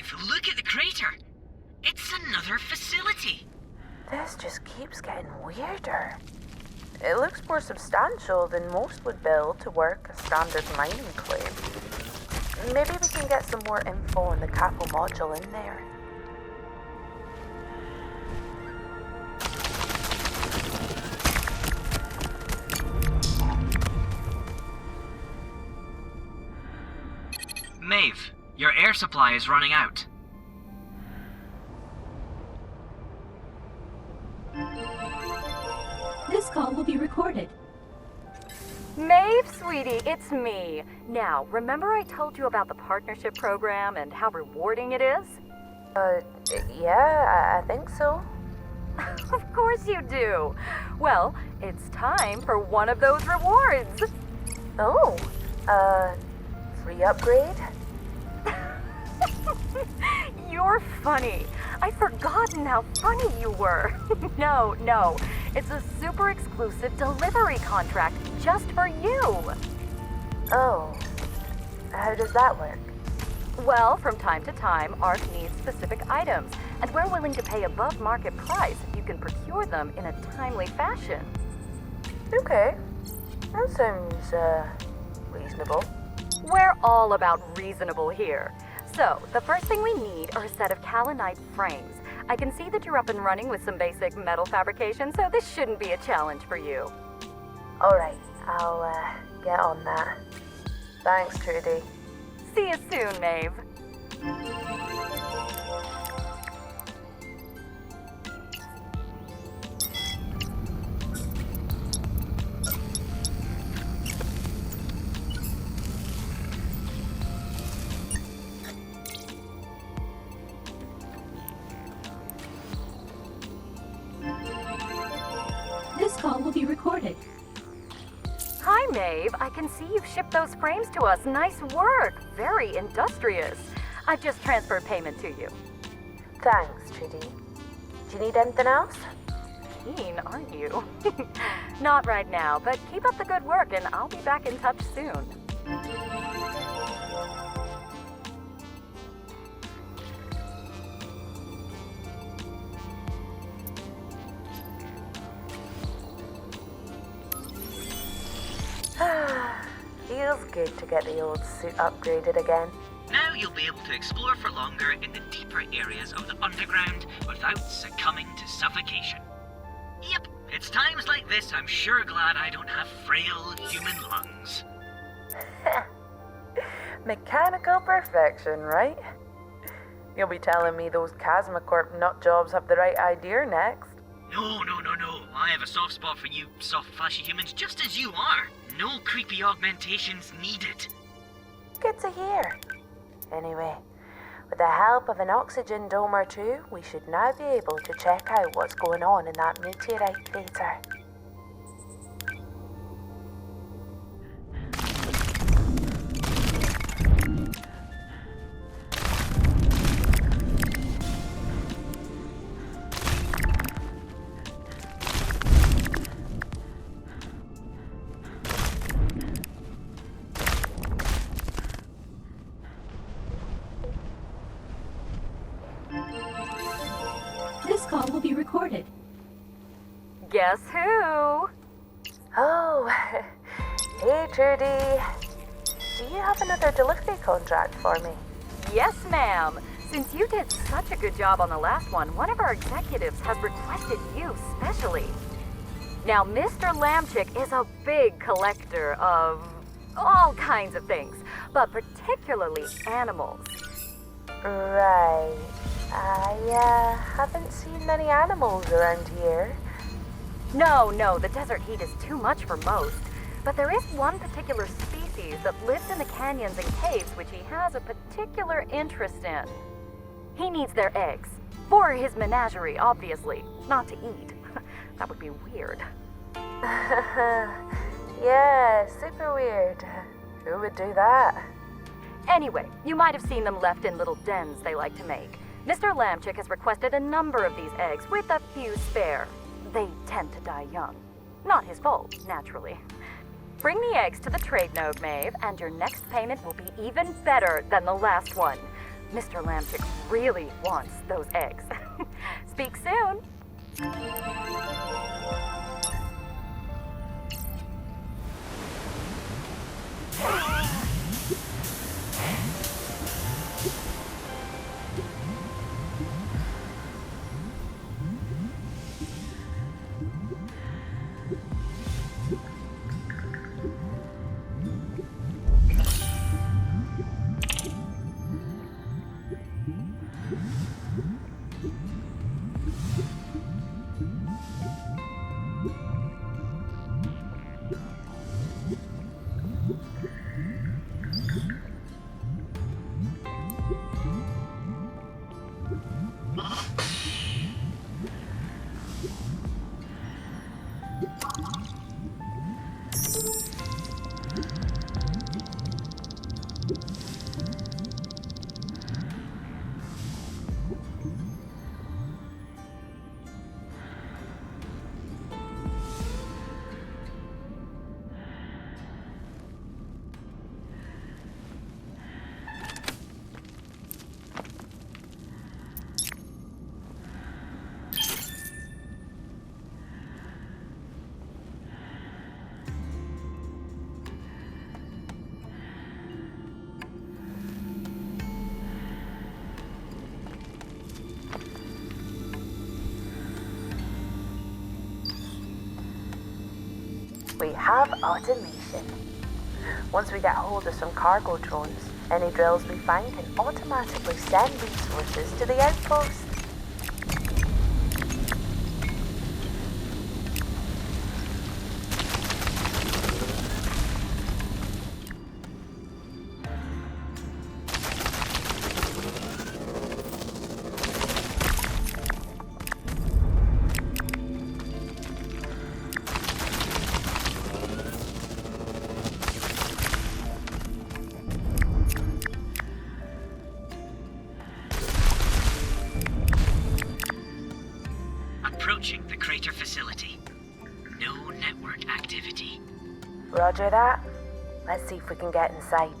Maeve, look at the crater. It's another facility. This just keeps getting weirder. It looks more substantial than most would build to work a standard mining claim. Maybe we can get some more info on the Kappa module in there. Maeve, your air supply is running out. This call will be recorded. Maeve, sweetie, it's me. Now, remember I told you about the partnership program and how rewarding it is? Yeah, I think so. Of course you do. Well, it's time for one of those rewards. Oh, free upgrade? You're funny. I'd forgotten how funny you were. No. It's a super exclusive delivery contract just for you. Oh, how does that work? Well, from time to time, ARC needs specific items, and we're willing to pay above market price if you can procure them in a timely fashion. Okay, that sounds, reasonable. We're all about reasonable here. So, the first thing we need are a set of kaolinite frames. I can see that you're up and running with some basic metal fabrication, so this shouldn't be a challenge for you. Alright, I'll, get on that. Thanks, Trudy. See you soon, Maeve. This call will be recorded. Hi, Maeve. I can see you've shipped those frames to us. Nice work. Very industrious. I've just transferred payment to you. Thanks, Trudy. Do you need anything else? Keen, aren't you? Not right now, but keep up the good work and I'll be back in touch soon. Feels good to get the old suit upgraded again. Now you'll be able to explore for longer in the deeper areas of the underground without succumbing to suffocation. Yep, it's times like this I'm sure glad I don't have frail human lungs. Mechanical perfection, right? You'll be telling me those Casmacorp nut jobs have the right idea next. No. I have a soft spot for you soft, flashy humans just as you are. No creepy augmentations needed. Good to hear. Anyway, with the help of an oxygen dome or two, we should now be able to check out what's going on in that meteorite crater. This call will be recorded. Guess who? Oh, hey Trudy. Do you have another delivery contract for me? Yes, ma'am. Since you did such a good job on the last one of our executives has requested you specially. Now, Mr. Lambchick is a big collector of all kinds of things, but particularly animals. Right. I haven't seen many animals around here. No, the desert heat is too much for most. But there is one particular species that lives in the canyons and caves which he has a particular interest in. He needs their eggs. For his menagerie, obviously. Not to eat. That would be weird. Yeah, super weird. Who would do that? Anyway, you might have seen them left in little dens they like to make. Mr. Lambchick has requested a number of these eggs with a few spare. They tend to die young. Not his fault, naturally. Bring the eggs to the trade node, Maeve, and your next payment will be even better than the last one. Mr. Lambchick really wants those eggs. Speak soon. We have automation. Once we get hold of some cargo drones, any drills we find can automatically send resources to the outpost. Approaching the crater facility. No network activity. Roger that. Let's see if we can get inside.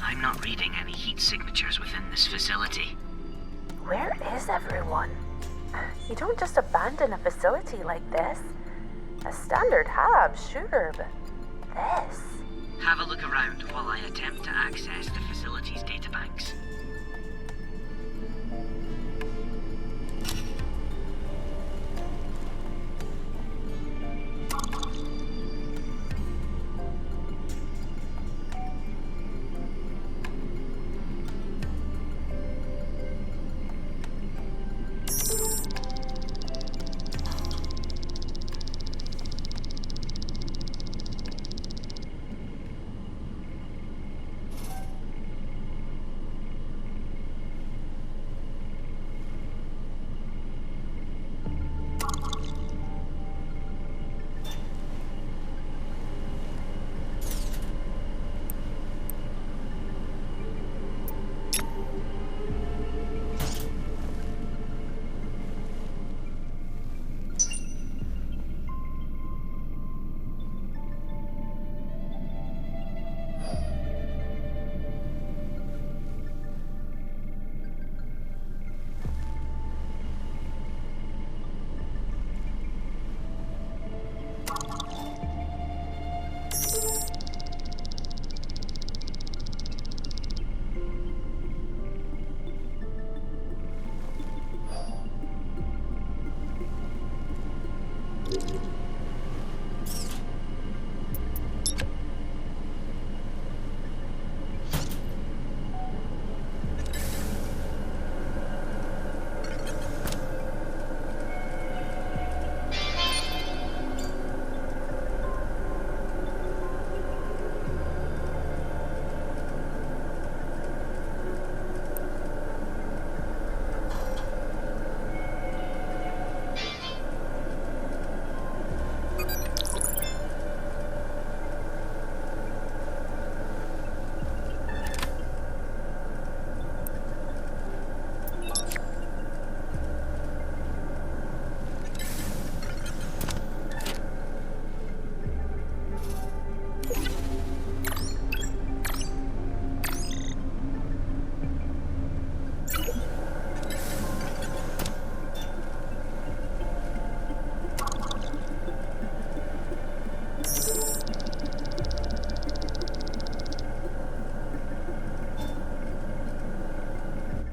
I'm not reading any heat signatures within this facility. Where is everyone? You don't just abandon a facility like this. A standard hab, sure, but this... Have a look around while I attempt to access the facility's databanks.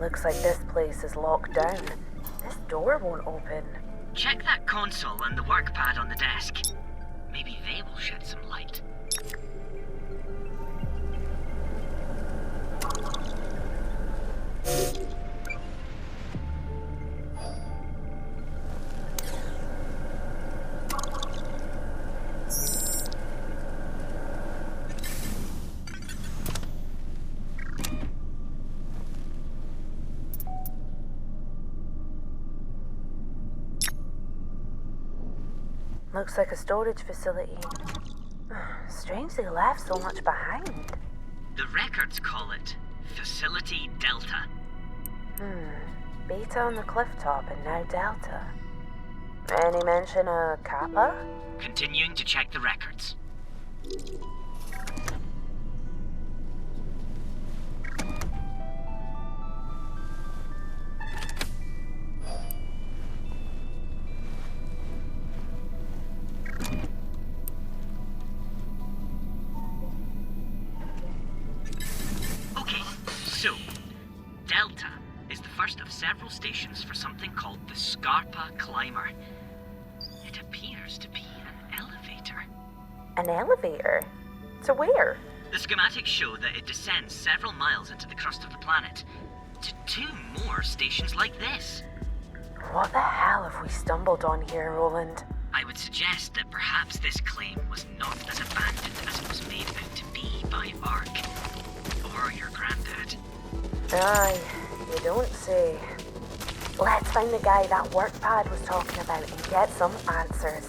Looks like this place is locked down. This door won't open. Check that console and the work pad on the desk. Maybe they will shed some light. Looks like a storage facility. Strange they left so much behind. The records call it Facility Delta. Beta on the cliff top and now Delta. Any mention of Kappa? Continuing to check the records. So, Delta is the first of several stations for something called the Scarpa Climber. It appears to be an elevator. An elevator? To where? The schematics show that it descends several miles into the crust of the planet, to 2 more stations like this. What the hell have we stumbled on here, Roland? I would suggest that perhaps this claim was not as abandoned as it was made out to be by Ark, or your Grandad. Aye, you don't say. Let's find the guy that work pad was talking about and get some answers.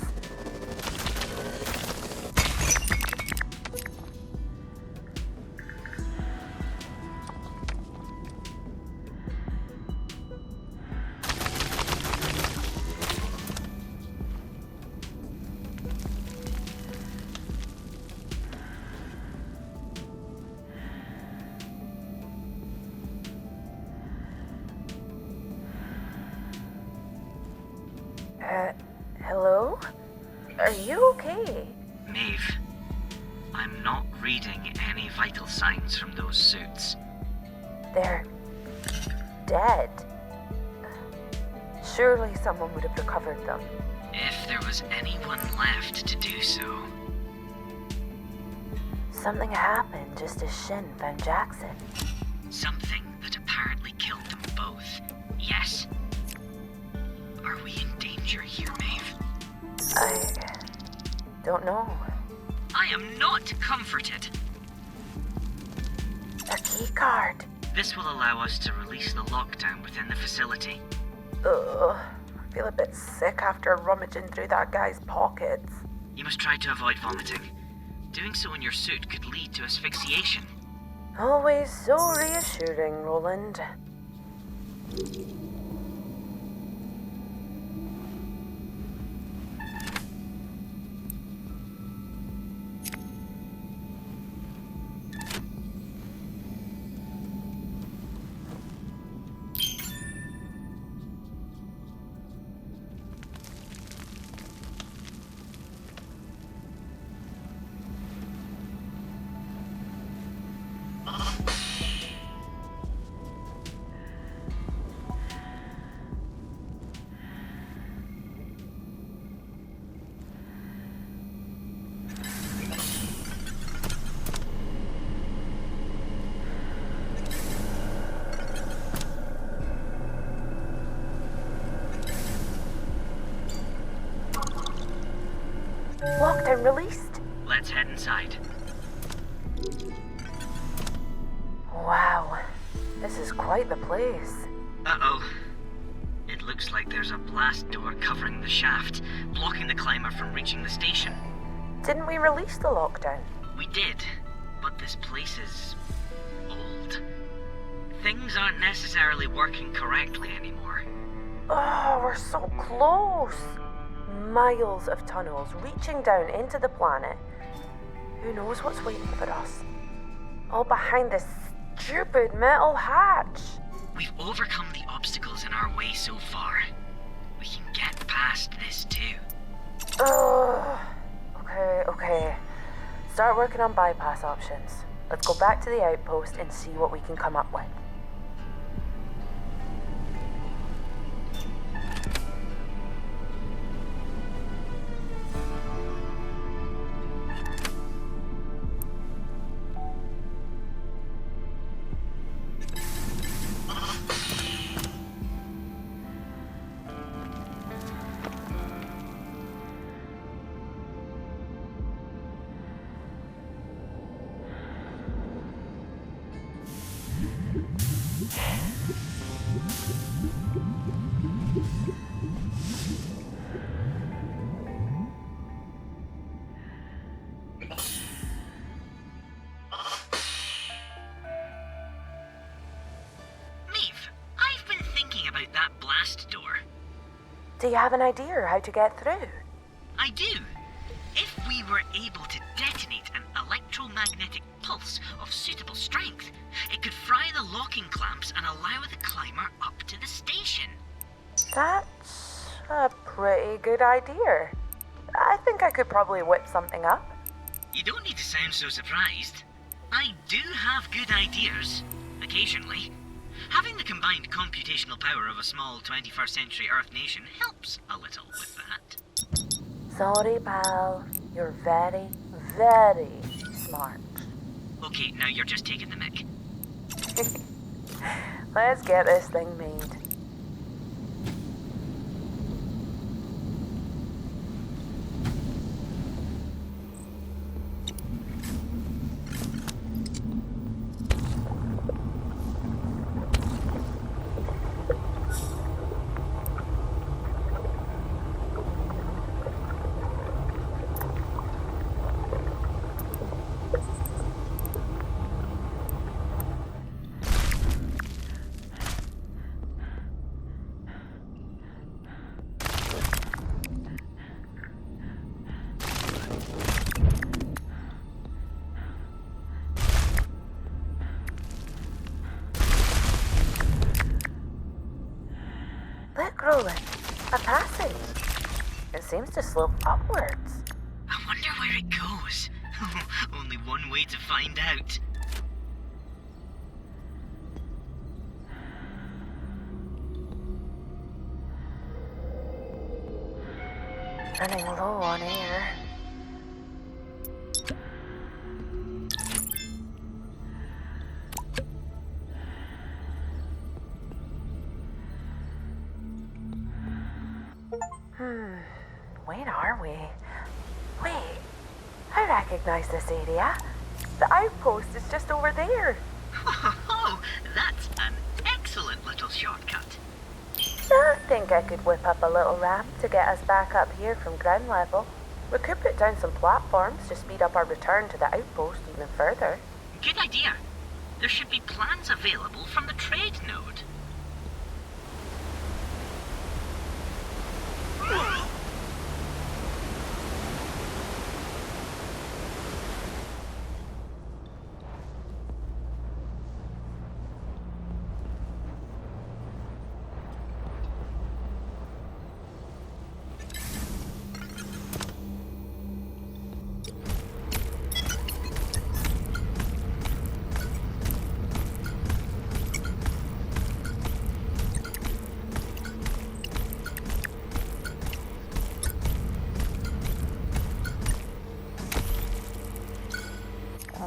Hello? Are you okay? Maeve, I'm not reading any vital signs from those suits. They're dead. Surely someone would have recovered them. If there was anyone left to do so. Something happened just as Shin found Jackson. Something that apparently killed them both. Yes. Are we in danger here, Maeve? I don't know. I am not comforted. A key card. This will allow us to release the lockdown within the facility. Ugh, I feel a bit sick after rummaging through that guy's pockets. You must try to avoid vomiting. Doing so in your suit could lead to asphyxiation. Always so reassuring, Roland. Lockdown released? Let's head inside. Wow, this is quite the place. Uh-oh. It looks like there's a blast door covering the shaft, blocking the climber from reaching the station. Didn't we release the lockdown? We did, but this place is old. Things aren't necessarily working correctly anymore. Oh, we're so close. Miles of tunnels reaching down into the planet. Who knows what's waiting for us? All behind this stupid metal hatch. We've overcome the obstacles in our way so far. We can get past this too. Okay. Start working on bypass options. Let's go back to the outpost and see what we can come up with. Maeve, I've been thinking about that blast door. Do you have an idea how to get through? I do. If we were able to detonate an electromagnetic pulse of suitable strength, it could fry the locking clamps and allow the climber up to the station. That's a pretty good idea. I think I could probably whip something up. You don't need to sound so surprised. I do have good ideas, occasionally. Having the combined computational power of a small 21st century Earth nation helps a little with that. Sorry, pal. You're very, very smart. Okay, now you're just taking the mick. Let's get this thing made. Look, Roland, a passage. It seems to slope upwards. I wonder where it goes. Only one way to find out. Running low on air. Where are we? Wait, I recognize this area. The outpost is just over there. Oh, that's an excellent little shortcut. I think I could whip up a little ramp to get us back up here from ground level. We could put down some platforms to speed up our return to the outpost even further. Good idea. There should be plans available from the trade node.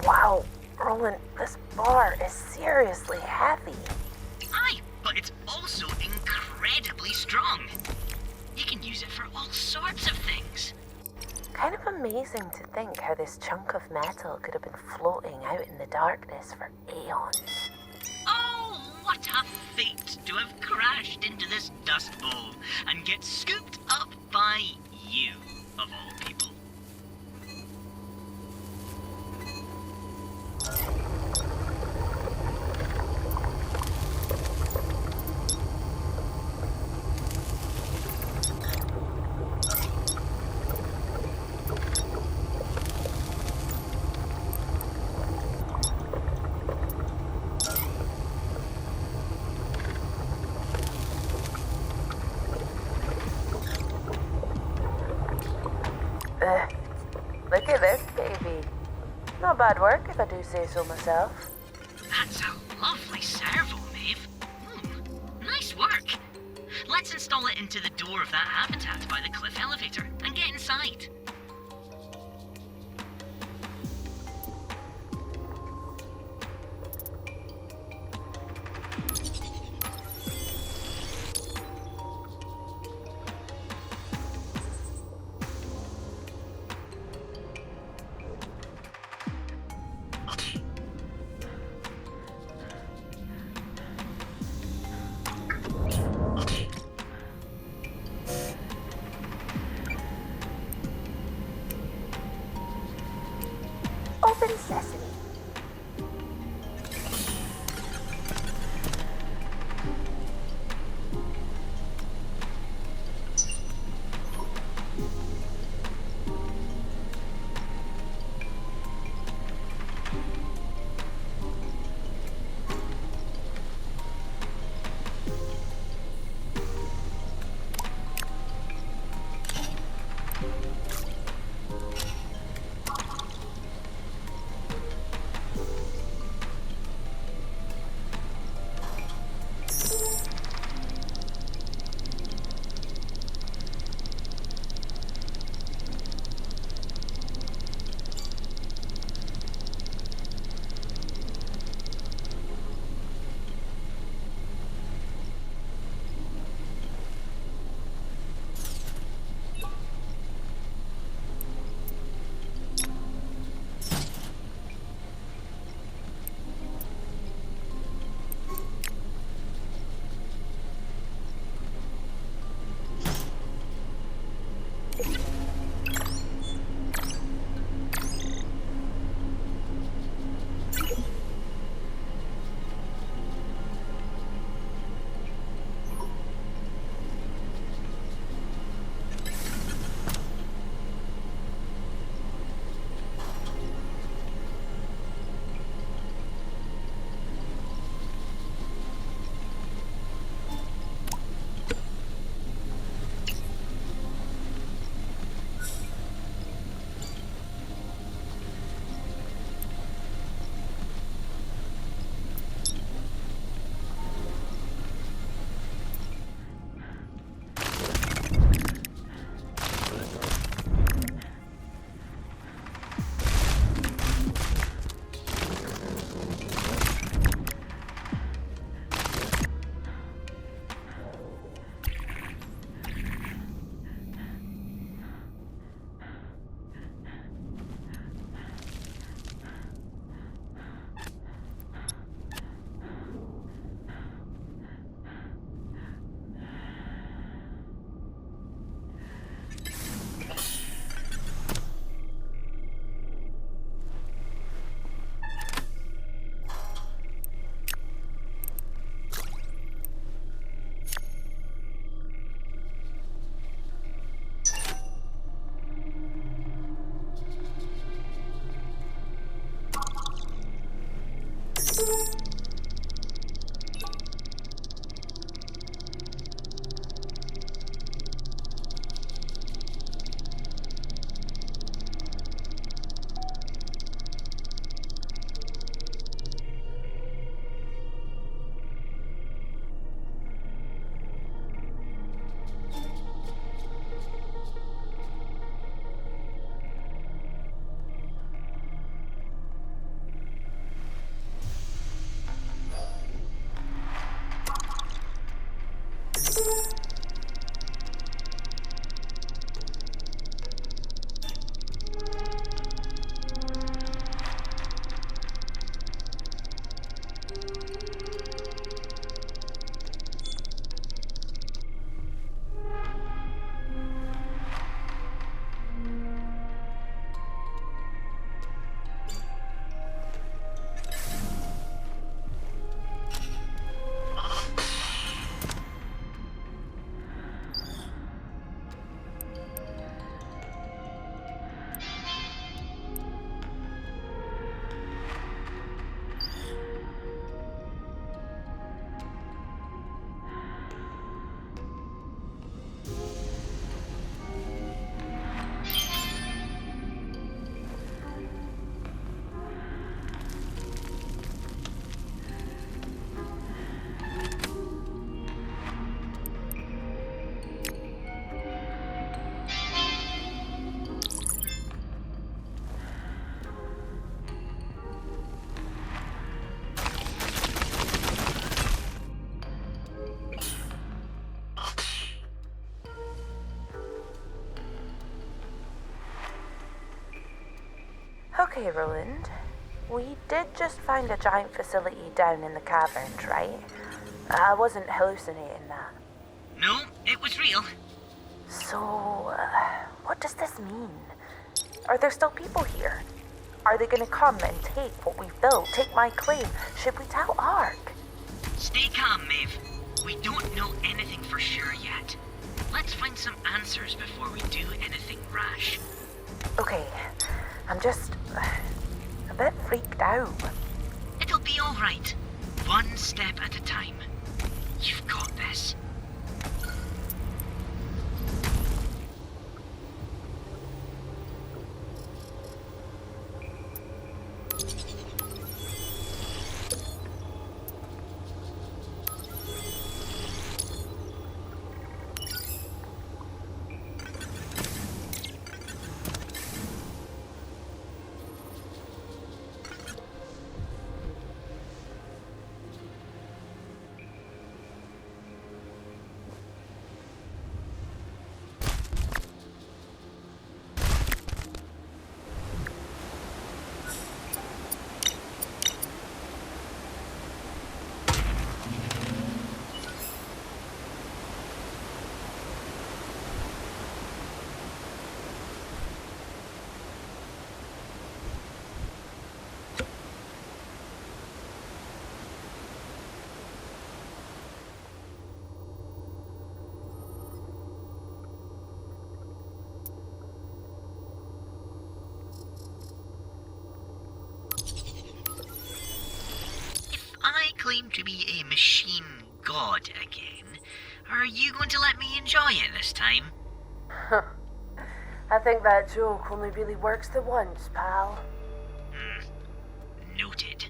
Wow, Roland, this bar is seriously heavy. Aye, but it's also incredibly strong. You can use it for all sorts of things. Kind of amazing to think how this chunk of metal could have been floating out in the darkness for eons. Oh, what a fate to have crashed into this dust bowl and get scooped up by you, of all people. Look at this baby. Not bad work if I do say so myself. That's a lovely servo, Maeve. Nice work. Let's install it into the door of that habitat by the cliff elevator and get inside. Okay, Roland. We did just find a giant facility down in the caverns, right? I wasn't hallucinating that. No, it was real. So, what does this mean? Are there still people here? Are they gonna come and take what we've built, take my claim? Should we tell Ark? Stay calm, Maeve. We don't know anything for sure yet. Let's find some answers before we do anything rash. Okay, I'm just a bit freaked out. It'll be all right. One step at a time. You've got this. I claim to be a machine god again. Are you going to let me enjoy it this time? I think that joke only really works the once, pal. Noted.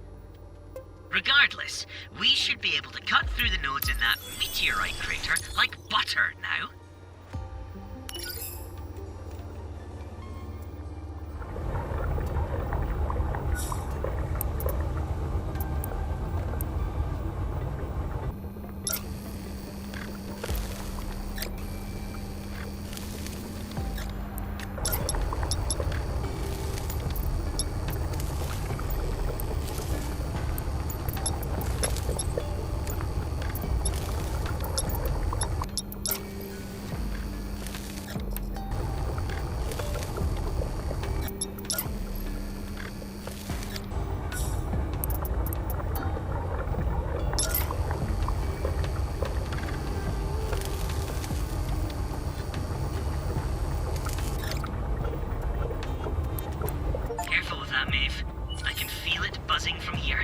Regardless, we should be able to cut through the nodes in that meteorite crater like butter now. Careful with that, Maeve. I can feel it buzzing from here.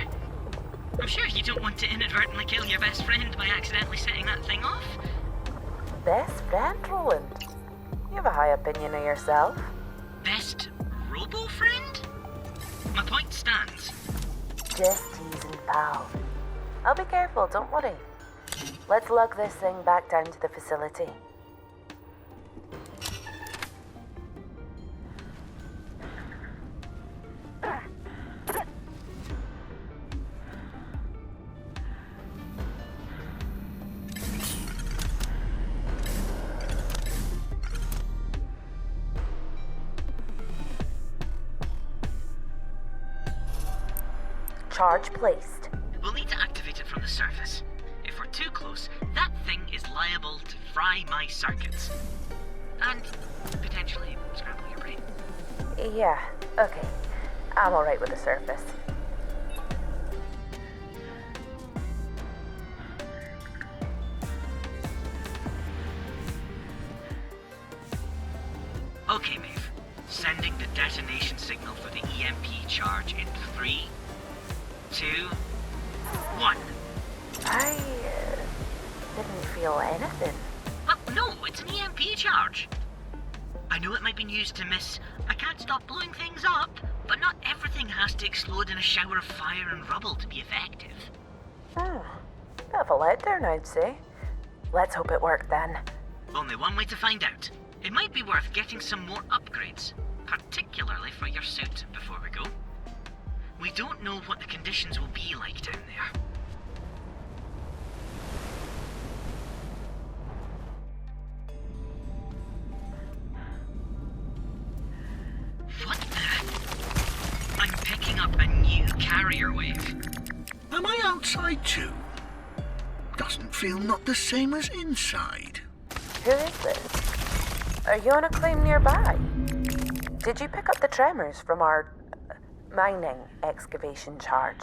I'm sure you don't want to inadvertently kill your best friend by accidentally setting that thing off. Best friend, Roland? You have a high opinion of yourself. Best robo-friend? My point stands. Just teasing, pal. I'll be careful, don't worry. Let's lug this thing back down to the facility. Charge placed. We'll need to activate it from the surface. If we're too close, that thing is liable to fry my circuits. And potentially scramble your brain. Yeah, okay. I'm alright with the surface. Okay, Maeve. Sending the detonation signal for the EMP charge in 3, 2, 1. I didn't feel anything. Well, no, it's an EMP charge. I know it might be news to miss. I can't stop blowing things up, but not everything has to explode in a shower of fire and rubble to be effective. Bit of a letdown, I'd say. Let's hope it worked then. Only one way to find out. It might be worth getting some more upgrades, particularly for your suit before we go. We don't know what the conditions will be like down there. What the? outside too. Doesn't feel not the same as inside. Who is this? Are you on a claim nearby? Did you pick up the tremors from our mining excavation charge?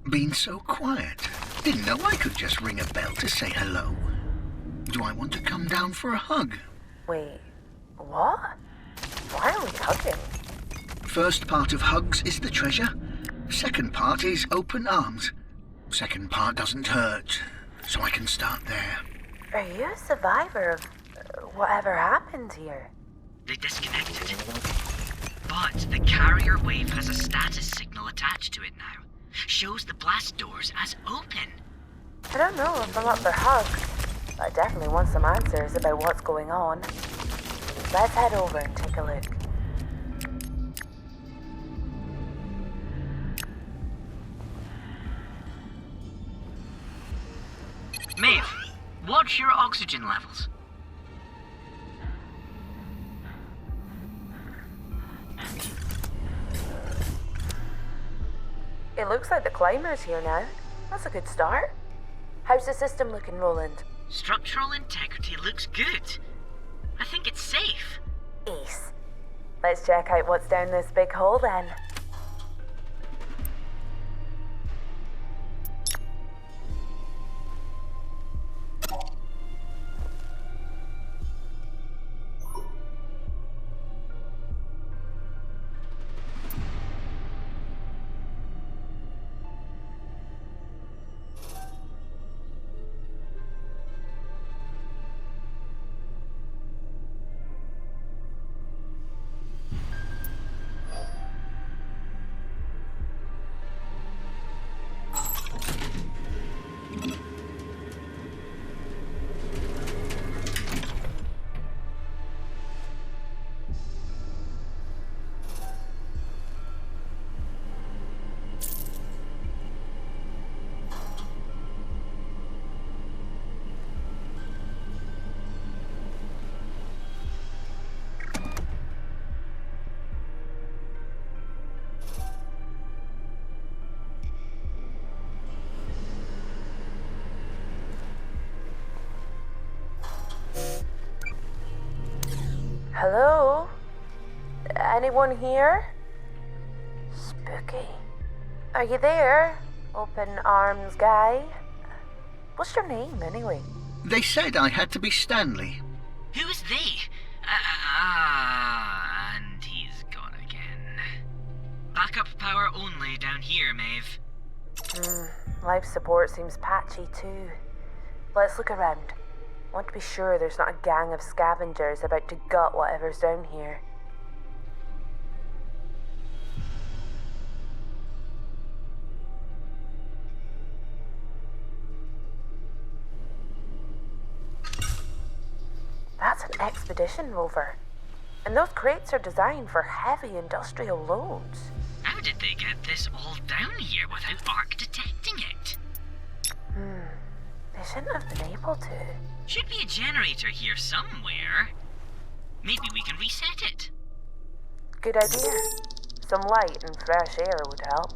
Been so quiet. Didn't know I could just ring a bell to say hello. Do I want to come down for a hug? Wait, what? Why are we hugging? First part of hugs is the treasure. Second part is open arms. Second part doesn't hurt, so I can start there. Are you a survivor of whatever happened here? They disconnected. But the carrier wave has a status signal attached to it now. Shows the blast doors as open. I don't know if I'm up for hugs. I definitely want some answers about what's going on. Let's head over and take a look. Maeve, watch your oxygen levels. It looks like the climber's here now. That's a good start. How's the system looking, Roland? Structural integrity looks good. I think it's safe. Ace. Let's check out what's down this big hole then. Hello? Anyone here? Spooky. Are you there? Open arms guy? What's your name, anyway? They said I had to be Stanley. Who is they? And he's gone again. Backup power only down here, Maeve. Life support seems patchy too. Let's look around. Want to be sure there's not a gang of scavengers about to gut whatever's down here. That's an expedition rover. And those crates are designed for heavy industrial loads. How did they get this all down here without Arc detecting it? They shouldn't have been able to. Should be a generator here somewhere. Maybe we can reset it. Good idea. Some light and fresh air would help.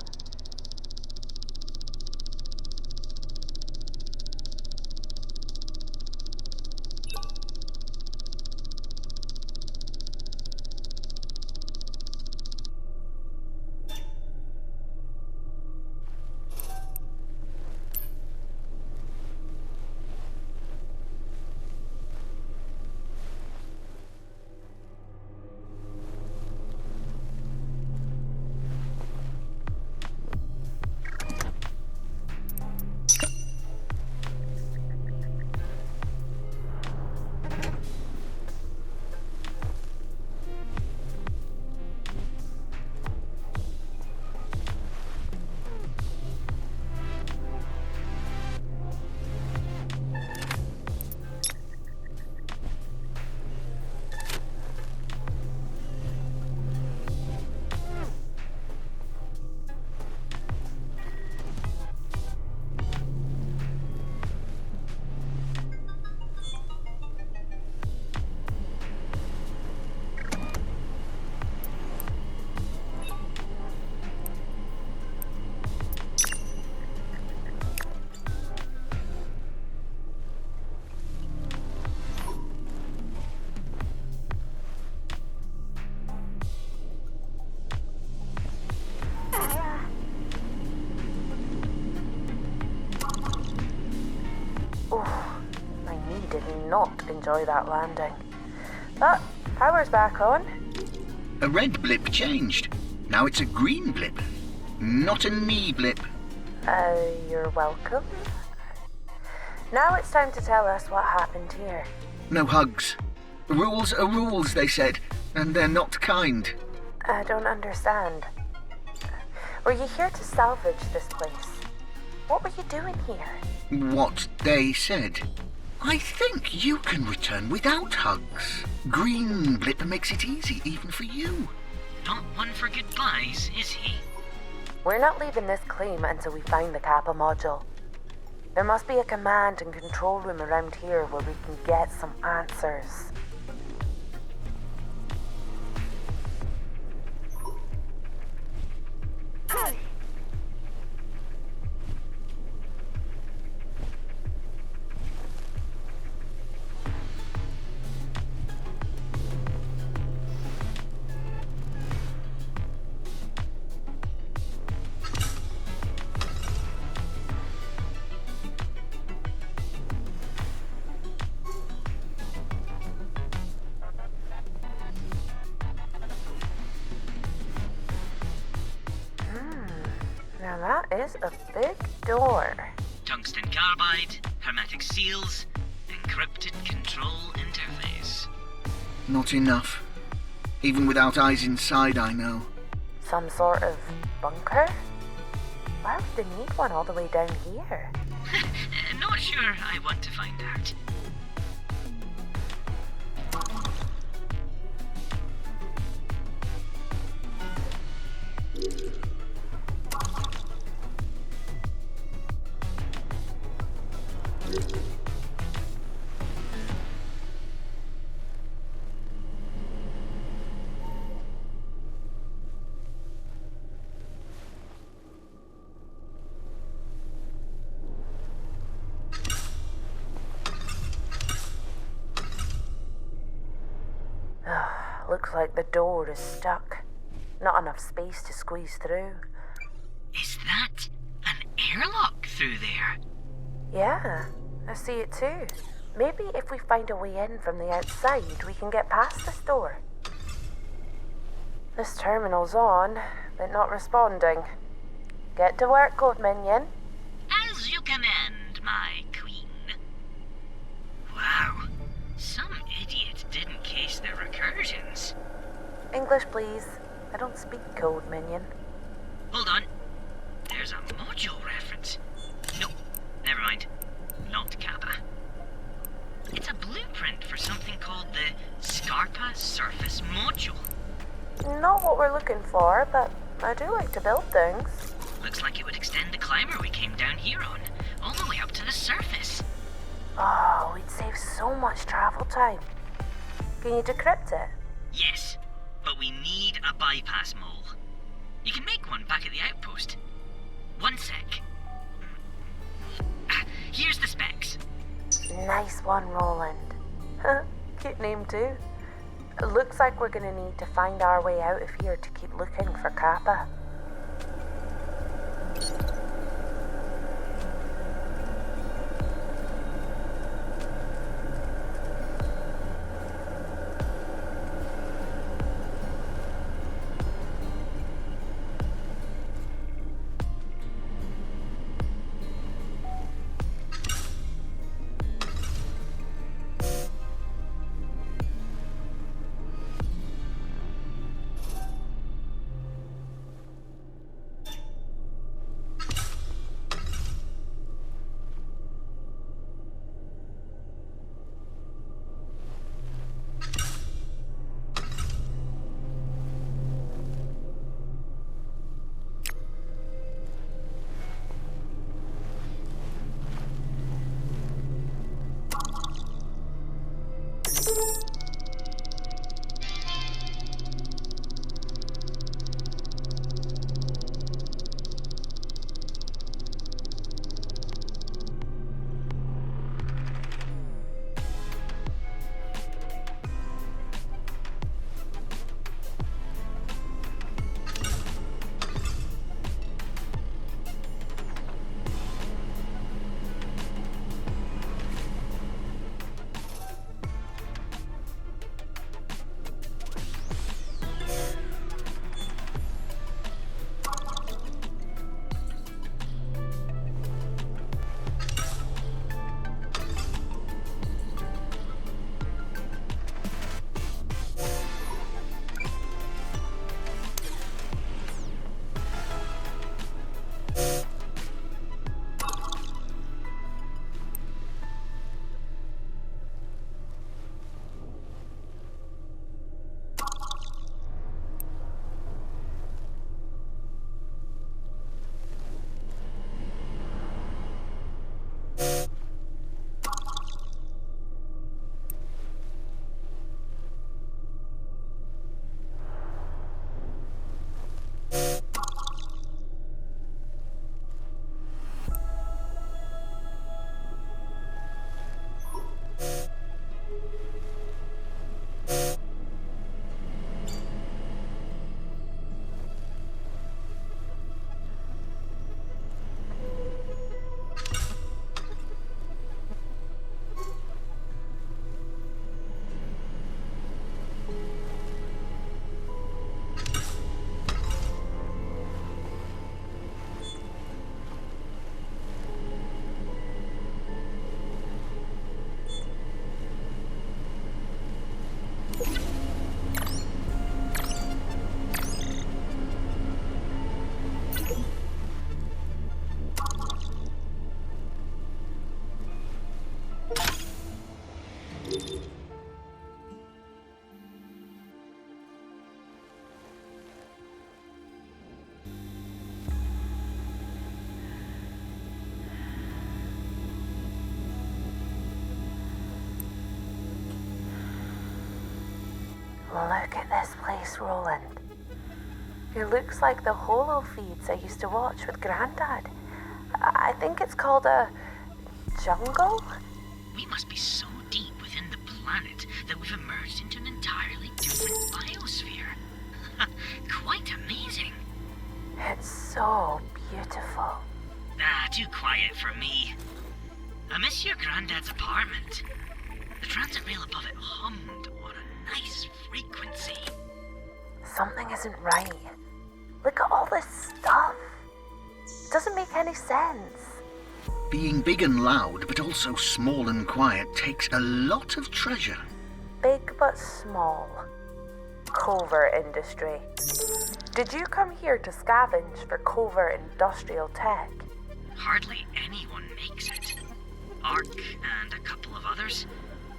not enjoy that landing. But power's back on. A red blip changed. Now it's a green blip. Not a knee blip. You're welcome. Now it's time to tell us what happened here. No hugs. Rules are rules, they said, and they're not kind. I don't understand. Were you here to salvage this place? What were you doing here? What they said. I think you can return without hugs. Green blip makes it easy, even for you. Not one for goodbyes, is he? We're not leaving this claim until we find the Kappa module. There must be a command and control room around here where we can get some answers. Now that is a big door. Tungsten carbide, hermetic seals, encrypted control interface. Not enough. Even without eyes inside, I know. Some sort of bunker? Why would they need one all the way down here? Not sure I want to find out. Looks like the door is stuck. Not enough space to squeeze through. Is that an airlock through there? Yeah, I see it too. Maybe if we find a way in from the outside, we can get past this door. This terminal's on, but not responding. Get to work, Code Minion. As you command, my queen. Wow, some idiot didn't case their recursions. English, please. I don't speak Code Minion. Hold on. There's a module reference. No, never mind. Not Kappa. It's a blueprint for something called the Scarpa Surface Module. Not what we're looking for, but I do like to build things. Looks like it would extend the climber we came down here on, all the way up to the surface. Oh, we'd save so much travel time. Can you decrypt it? Yes, but we need a bypass mole. You can make one back at the outpost. One sec. Here's the specs. Nice one, Roland. Cute name too. It looks like we're gonna need to find our way out of here to keep looking for Kappa. Look at this place, Roland. It looks like the holo feeds I used to watch with Grandad. I think it's called a jungle? We must be so deep within the planet that we've emerged into an entirely different biosphere. Quite amazing. It's so beautiful. Too quiet for me. I miss your granddad's apartment. The transit rail above it hummed on a nice frequency. Something isn't right. Look at all this stuff. It doesn't make any sense. Being big and loud, but also small and quiet, takes a lot of treasure. Big but small. Covert industry. Did you come here to scavenge for covert industrial tech? Hardly anyone makes it. Ark and a couple of others.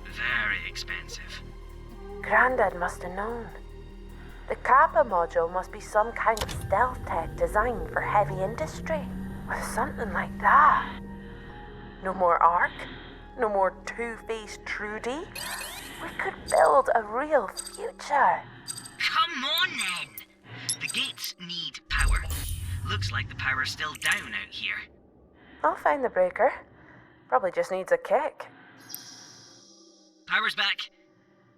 Very expensive. Grandad must have known. The Kappa module must be some kind of stealth tech designed for heavy industry. With something like that. No more Ark? No more two-faced Trudy? We could build a real future. Come on then! The gates need power. Looks like the power's still down out here. I'll find the breaker. Probably just needs a kick. Power's back.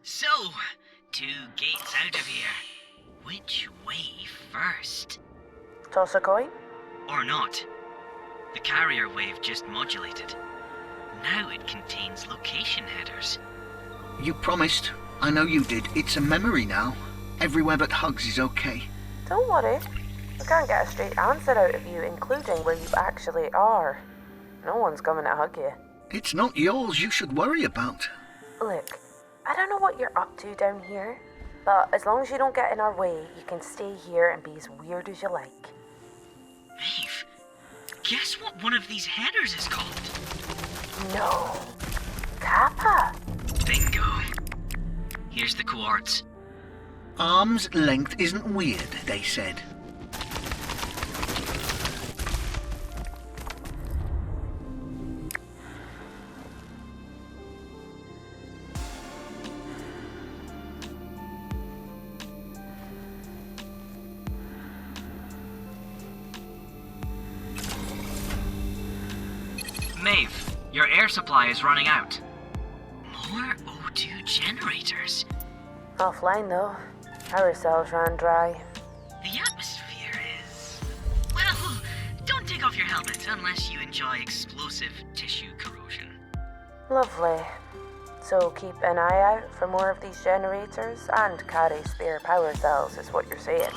So, 2 gates out of here. Which way first? Toss a coin? Or not. The carrier wave just modulated. Now it contains location headers. You promised. I know you did. It's a memory now. Everywhere but Hugs is okay. Don't worry. I can't get a straight answer out of you, including where you actually are. No one's coming to hug you. It's not yours you should worry about. Look, I don't know what you're up to down here, but as long as you don't get in our way, you can stay here and be as weird as you like. Maeve, guess what one of these headers is called? No. Kappa. Bingo. Here's the coords. Arm's length isn't weird, they said. Maeve, your air supply is running out. More O2 generators. Offline though. Power cells ran dry. The atmosphere is... Well, don't take off your helmet unless you enjoy explosive tissue corrosion. Lovely. So keep an eye out for more of these generators and carry spare power cells is what you're saying.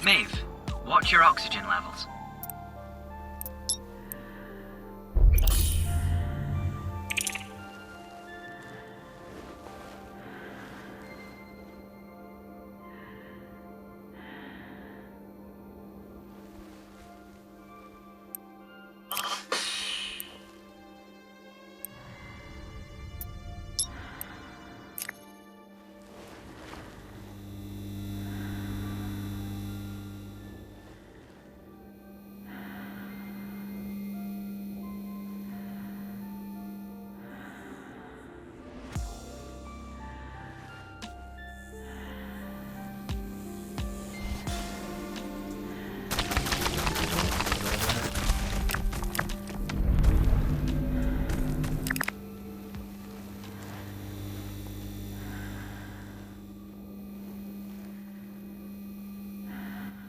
Maeve, watch your oxygen levels.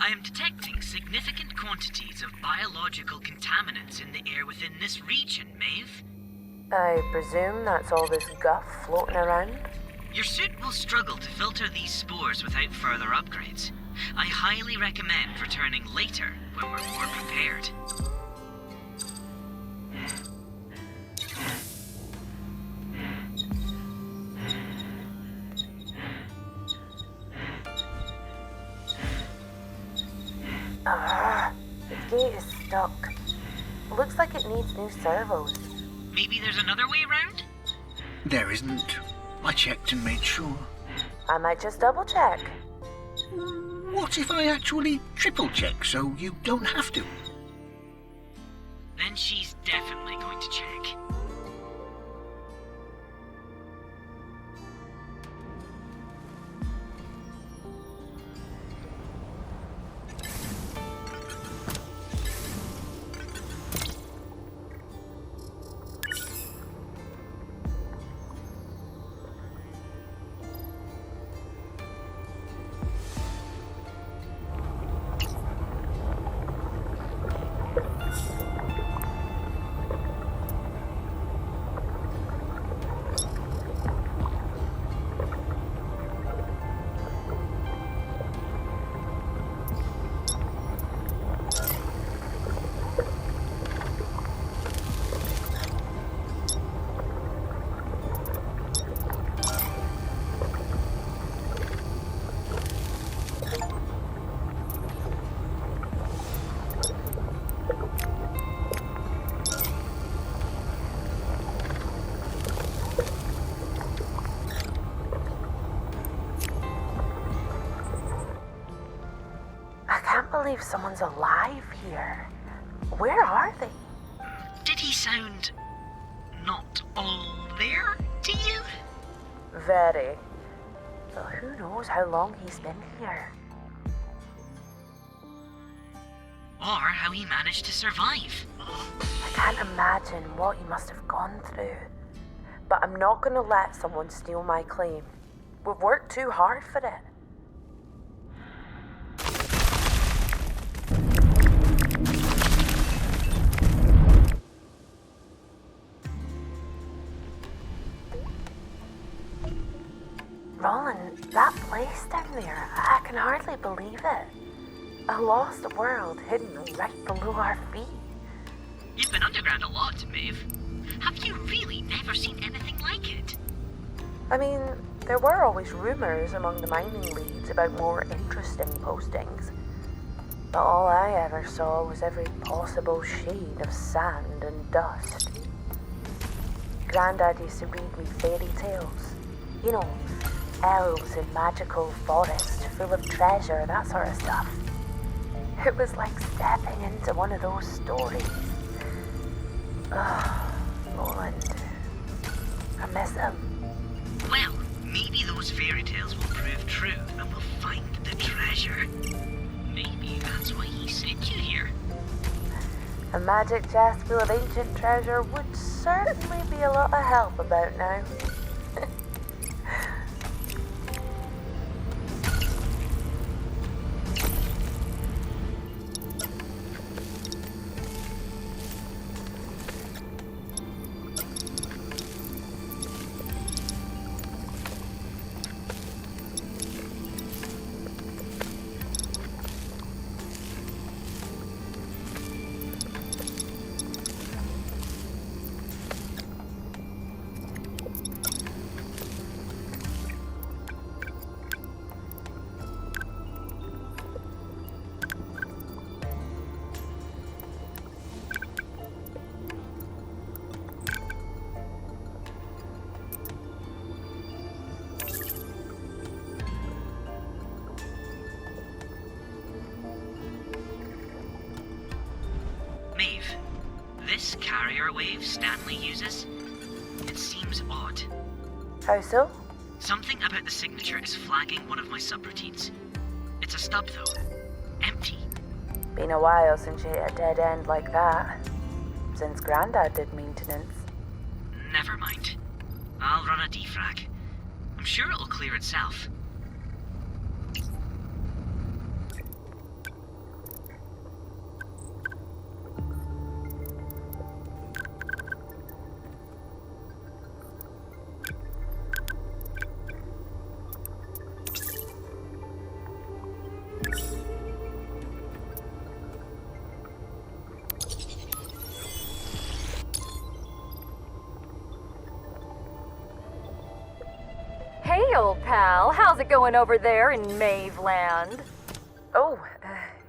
I am detecting significant quantities of biological contaminants in the air within this region, Maeve. I presume that's all this guff floating around? Your suit will struggle to filter these spores without further upgrades. I highly recommend returning later when we're more prepared. The gate is stuck. Looks like it needs new servos. Maybe there's another way around? There isn't. I checked and made sure. I might just double check. What if I actually triple check so you don't have to? Then she's definitely going to check. Believe someone's alive here. Where are they? Did he sound not all there to you? Very. Well, who knows how long he's been here? Or how he managed to survive. I can't imagine what he must have gone through. But I'm not going to let someone steal my claim. We've worked too hard for it. Roland, that place down there, I can hardly believe it. A lost world hidden right below our feet. You've been underground a lot, Maeve. Have you really never seen anything like it? I mean, there were always rumors among the mining leads about more interesting postings. But all I ever saw was every possible shade of sand and dust. Grandad used to read me fairy tales. You know, elves in magical forests full of treasure, that sort of stuff. It was like stepping into one of those stories. Roland. I miss him. Well, maybe those fairy tales will prove true and we'll find the treasure. Maybe that's why he sent you here. A magic chest full of ancient treasure would certainly be a lot of help about now. Maeve, this carrier wave Stanley uses, it seems odd. How so? Something about the signature is flagging one of my subroutines. It's a stub though. Empty. Been a while since you hit a dead end like that. Since Grandad did maintenance. Never mind. I'll run a defrag. I'm sure it'll clear itself. Hey, old pal. How's it going over there in Maeve land? Oh,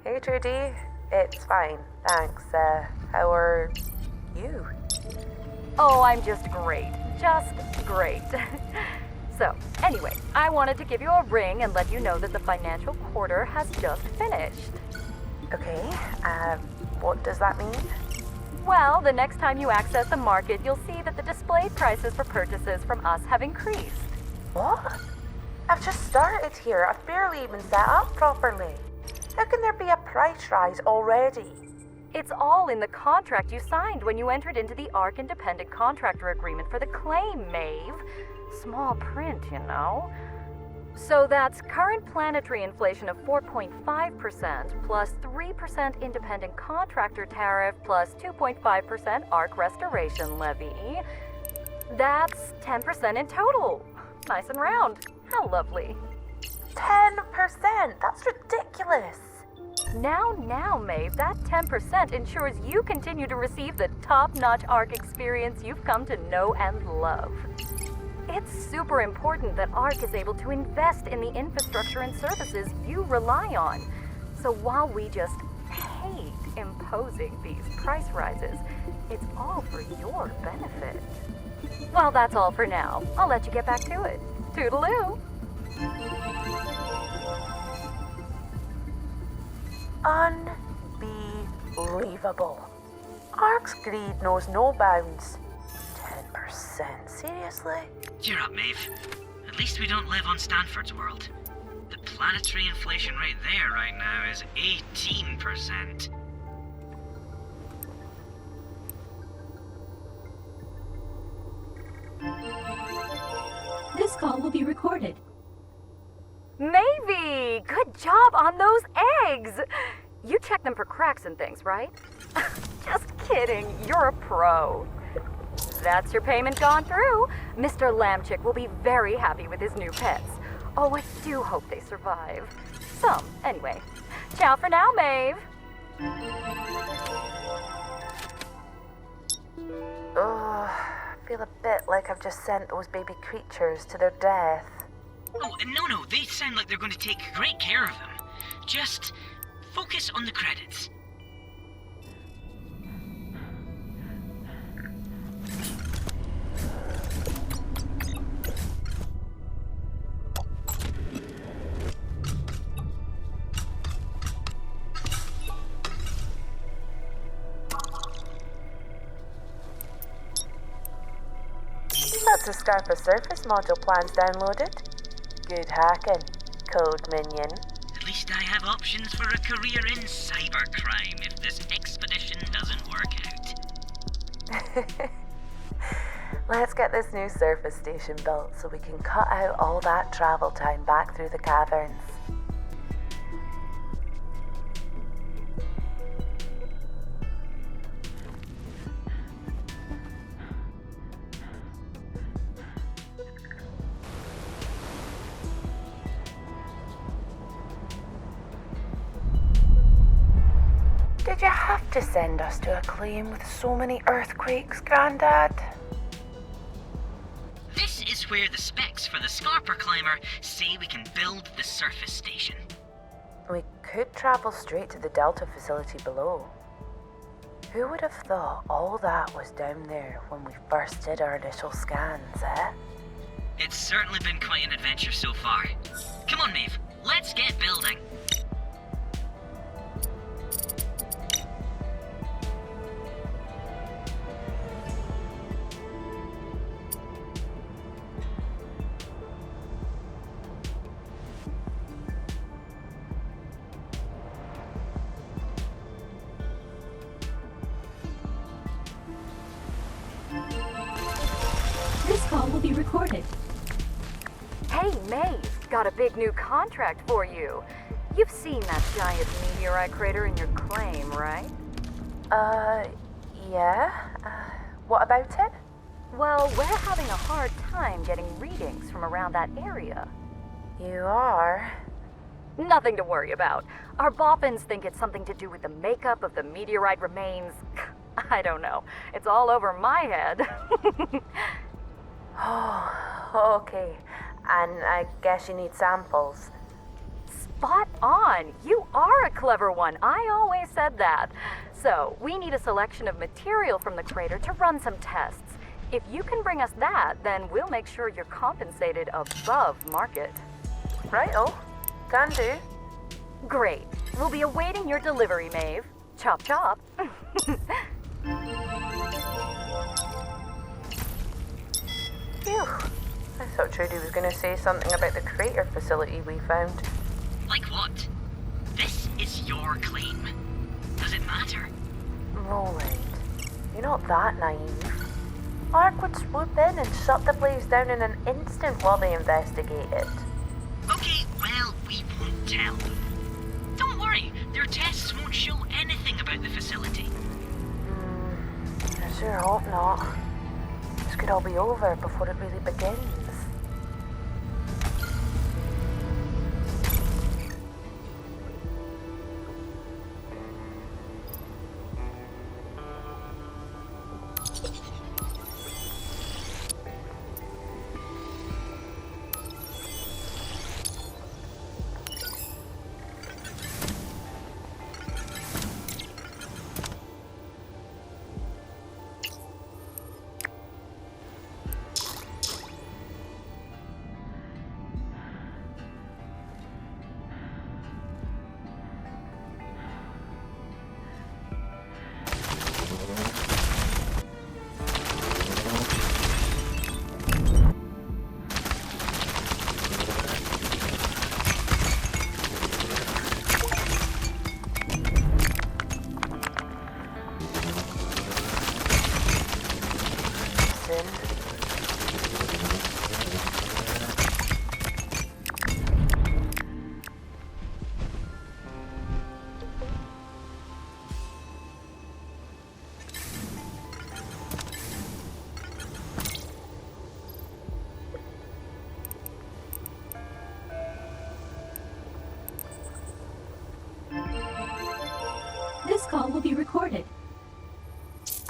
hey Trudy. It's fine, thanks. How are you? Oh, I'm just great. Just great. So, anyway, I wanted to give you a ring and let you know that the financial quarter has just finished. Okay, what does that mean? Well, the next time you access the market, you'll see that the displayed prices for purchases from us have increased. What? I've just started here. I've barely even set up properly. How can there be a price rise already? It's all in the contract you signed when you entered into the ARC Independent Contractor Agreement for the claim, Maeve. Small print, you know. So that's current planetary inflation of 4.5% plus 3% independent contractor tariff plus 2.5% ARC restoration levy. That's 10% in total. Nice and round. How lovely. 10%? That's ridiculous. Now, Maeve, that 10% ensures you continue to receive the top-notch ARC experience you've come to know and love. It's super important that ARC is able to invest in the infrastructure and services you rely on. So while we just hate imposing these price rises, it's all for your benefit. Well, that's all for now. I'll let you get back to it. Toodaloo! Unbelievable. ARC's greed knows no bounds. 10%? Seriously? Cheer up, Maeve. At least we don't live on Stanford's world. The planetary inflation rate there right now is 18%. This call will be recorded. Maeve! Good job on those eggs! You check them for cracks and things, right? Just kidding, you're a pro. That's your payment gone through. Mr. Lambchick will be very happy with his new pets. Oh, I do hope they survive. Some, anyway. Ciao for now, Maeve. I feel a bit like I've just sent those baby creatures to their death. Oh, no, they sound like they're going to take great care of them. Just focus on the credits. That's a Scarpa surface module plans downloaded. Good hacking, code minion. At least I have options for a career in cybercrime if this expedition doesn't work out. Let's get this new surface station built so we can cut out all that travel time back through the caverns. Did you have to send us to a claim with so many earthquakes, Grandad? This is where the specs for the Scarper Climber say we can build the surface station. We could travel straight to the Delta facility below. Who would have thought all that was down there when we first did our initial scans, eh? It's certainly been quite an adventure so far. Come on, Maeve, let's get building. This call will be recorded. Hey, Maeve, got a big new contract for you. You've seen that giant meteorite crater in your claim, right? Yeah. What about it? Well, we're having a hard time getting readings from around that area. You are? Nothing to worry about. Our boffins think it's something to do with the makeup of the meteorite remains. I don't know. It's all over my head. Oh, okay. And I guess you need samples. Spot on! You are a clever one. I always said that. So, we need a selection of material from the crater to run some tests. If you can bring us that, then we'll make sure you're compensated above market. Righto. Can do. Great. We'll be awaiting your delivery, Maeve. Chop chop. Phew. I thought Trudy was going to say something about the crater facility we found. Like what? This is your claim. Does it matter? Roland, you're not that naive. Ark would swoop in and shut the place down in an instant while they investigate it. Okay, well, we won't tell. Don't worry, their tests won't show anything about the facility. I sure hope not. This could all be over before it really begins. This call will be recorded.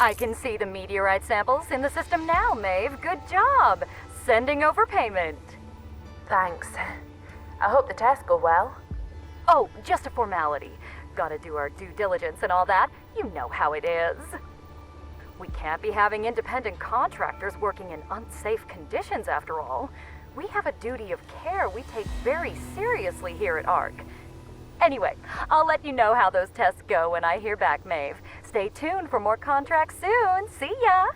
I can see the meteorite samples in the system now, Maeve. Good job. Sending over payment. Thanks. I hope the tests go well. Oh, just a formality. Gotta do our due diligence and all that. You know how it is. We can't be having independent contractors working in unsafe conditions after all. We have a duty of care we take very seriously here at ARC. Anyway, I'll let you know how those tests go when I hear back, Maeve. Stay tuned for more contracts soon. See ya!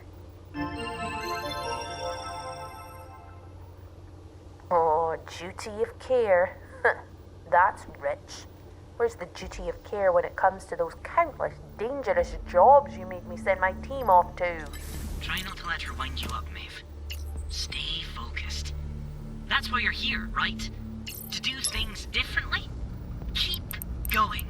Oh, duty of care. That's rich. Where's the duty of care when it comes to those countless dangerous jobs you made me send my team off to? Try not to let her wind you up, Maeve. Stay focused. That's why you're here, right? To do things differently? Keep going.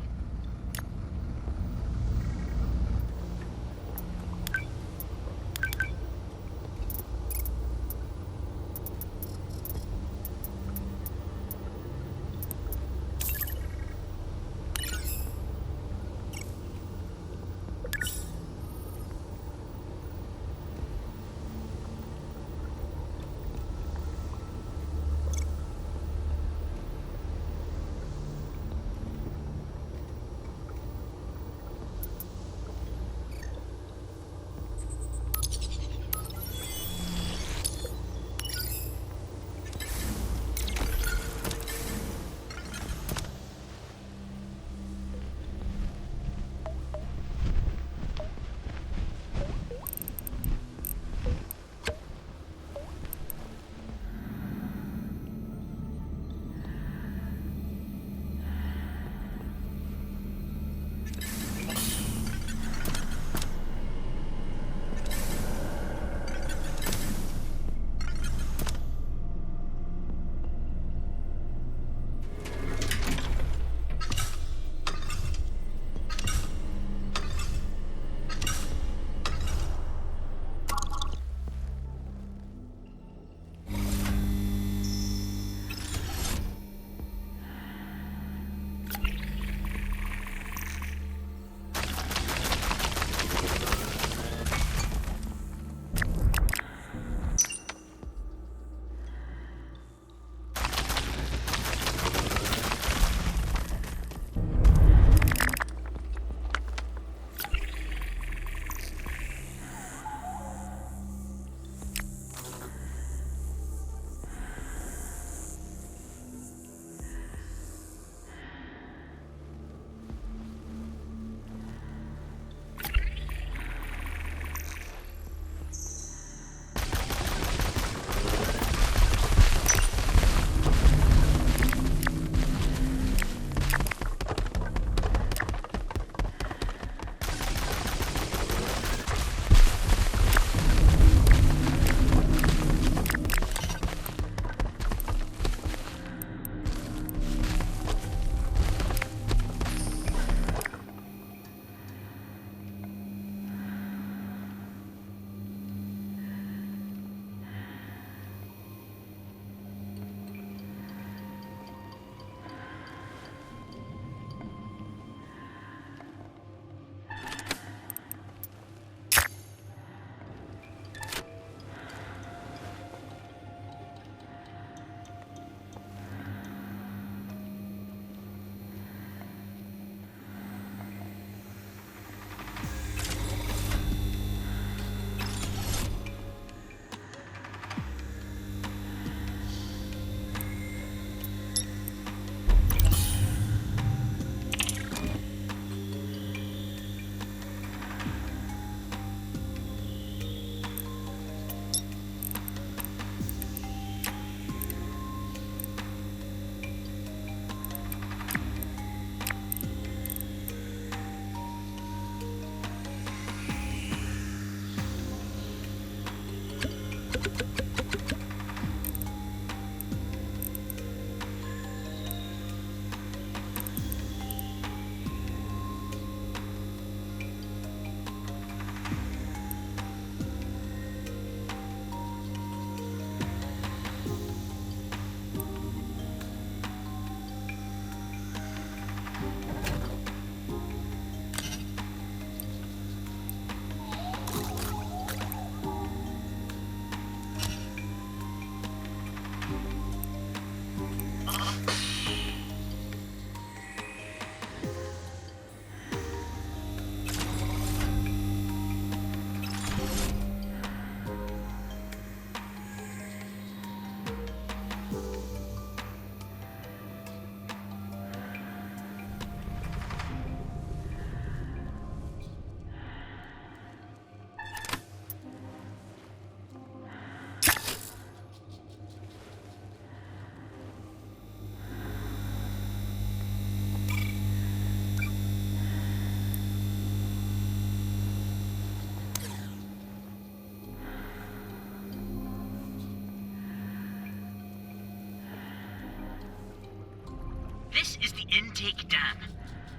intake dam.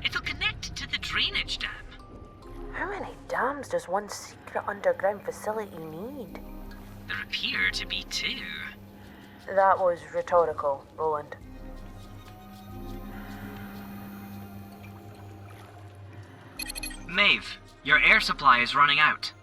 It'll connect to the drainage dam. How many dams does one secret underground facility need? There appear to be 2. That was rhetorical, Roland. Maeve, your air supply is running out.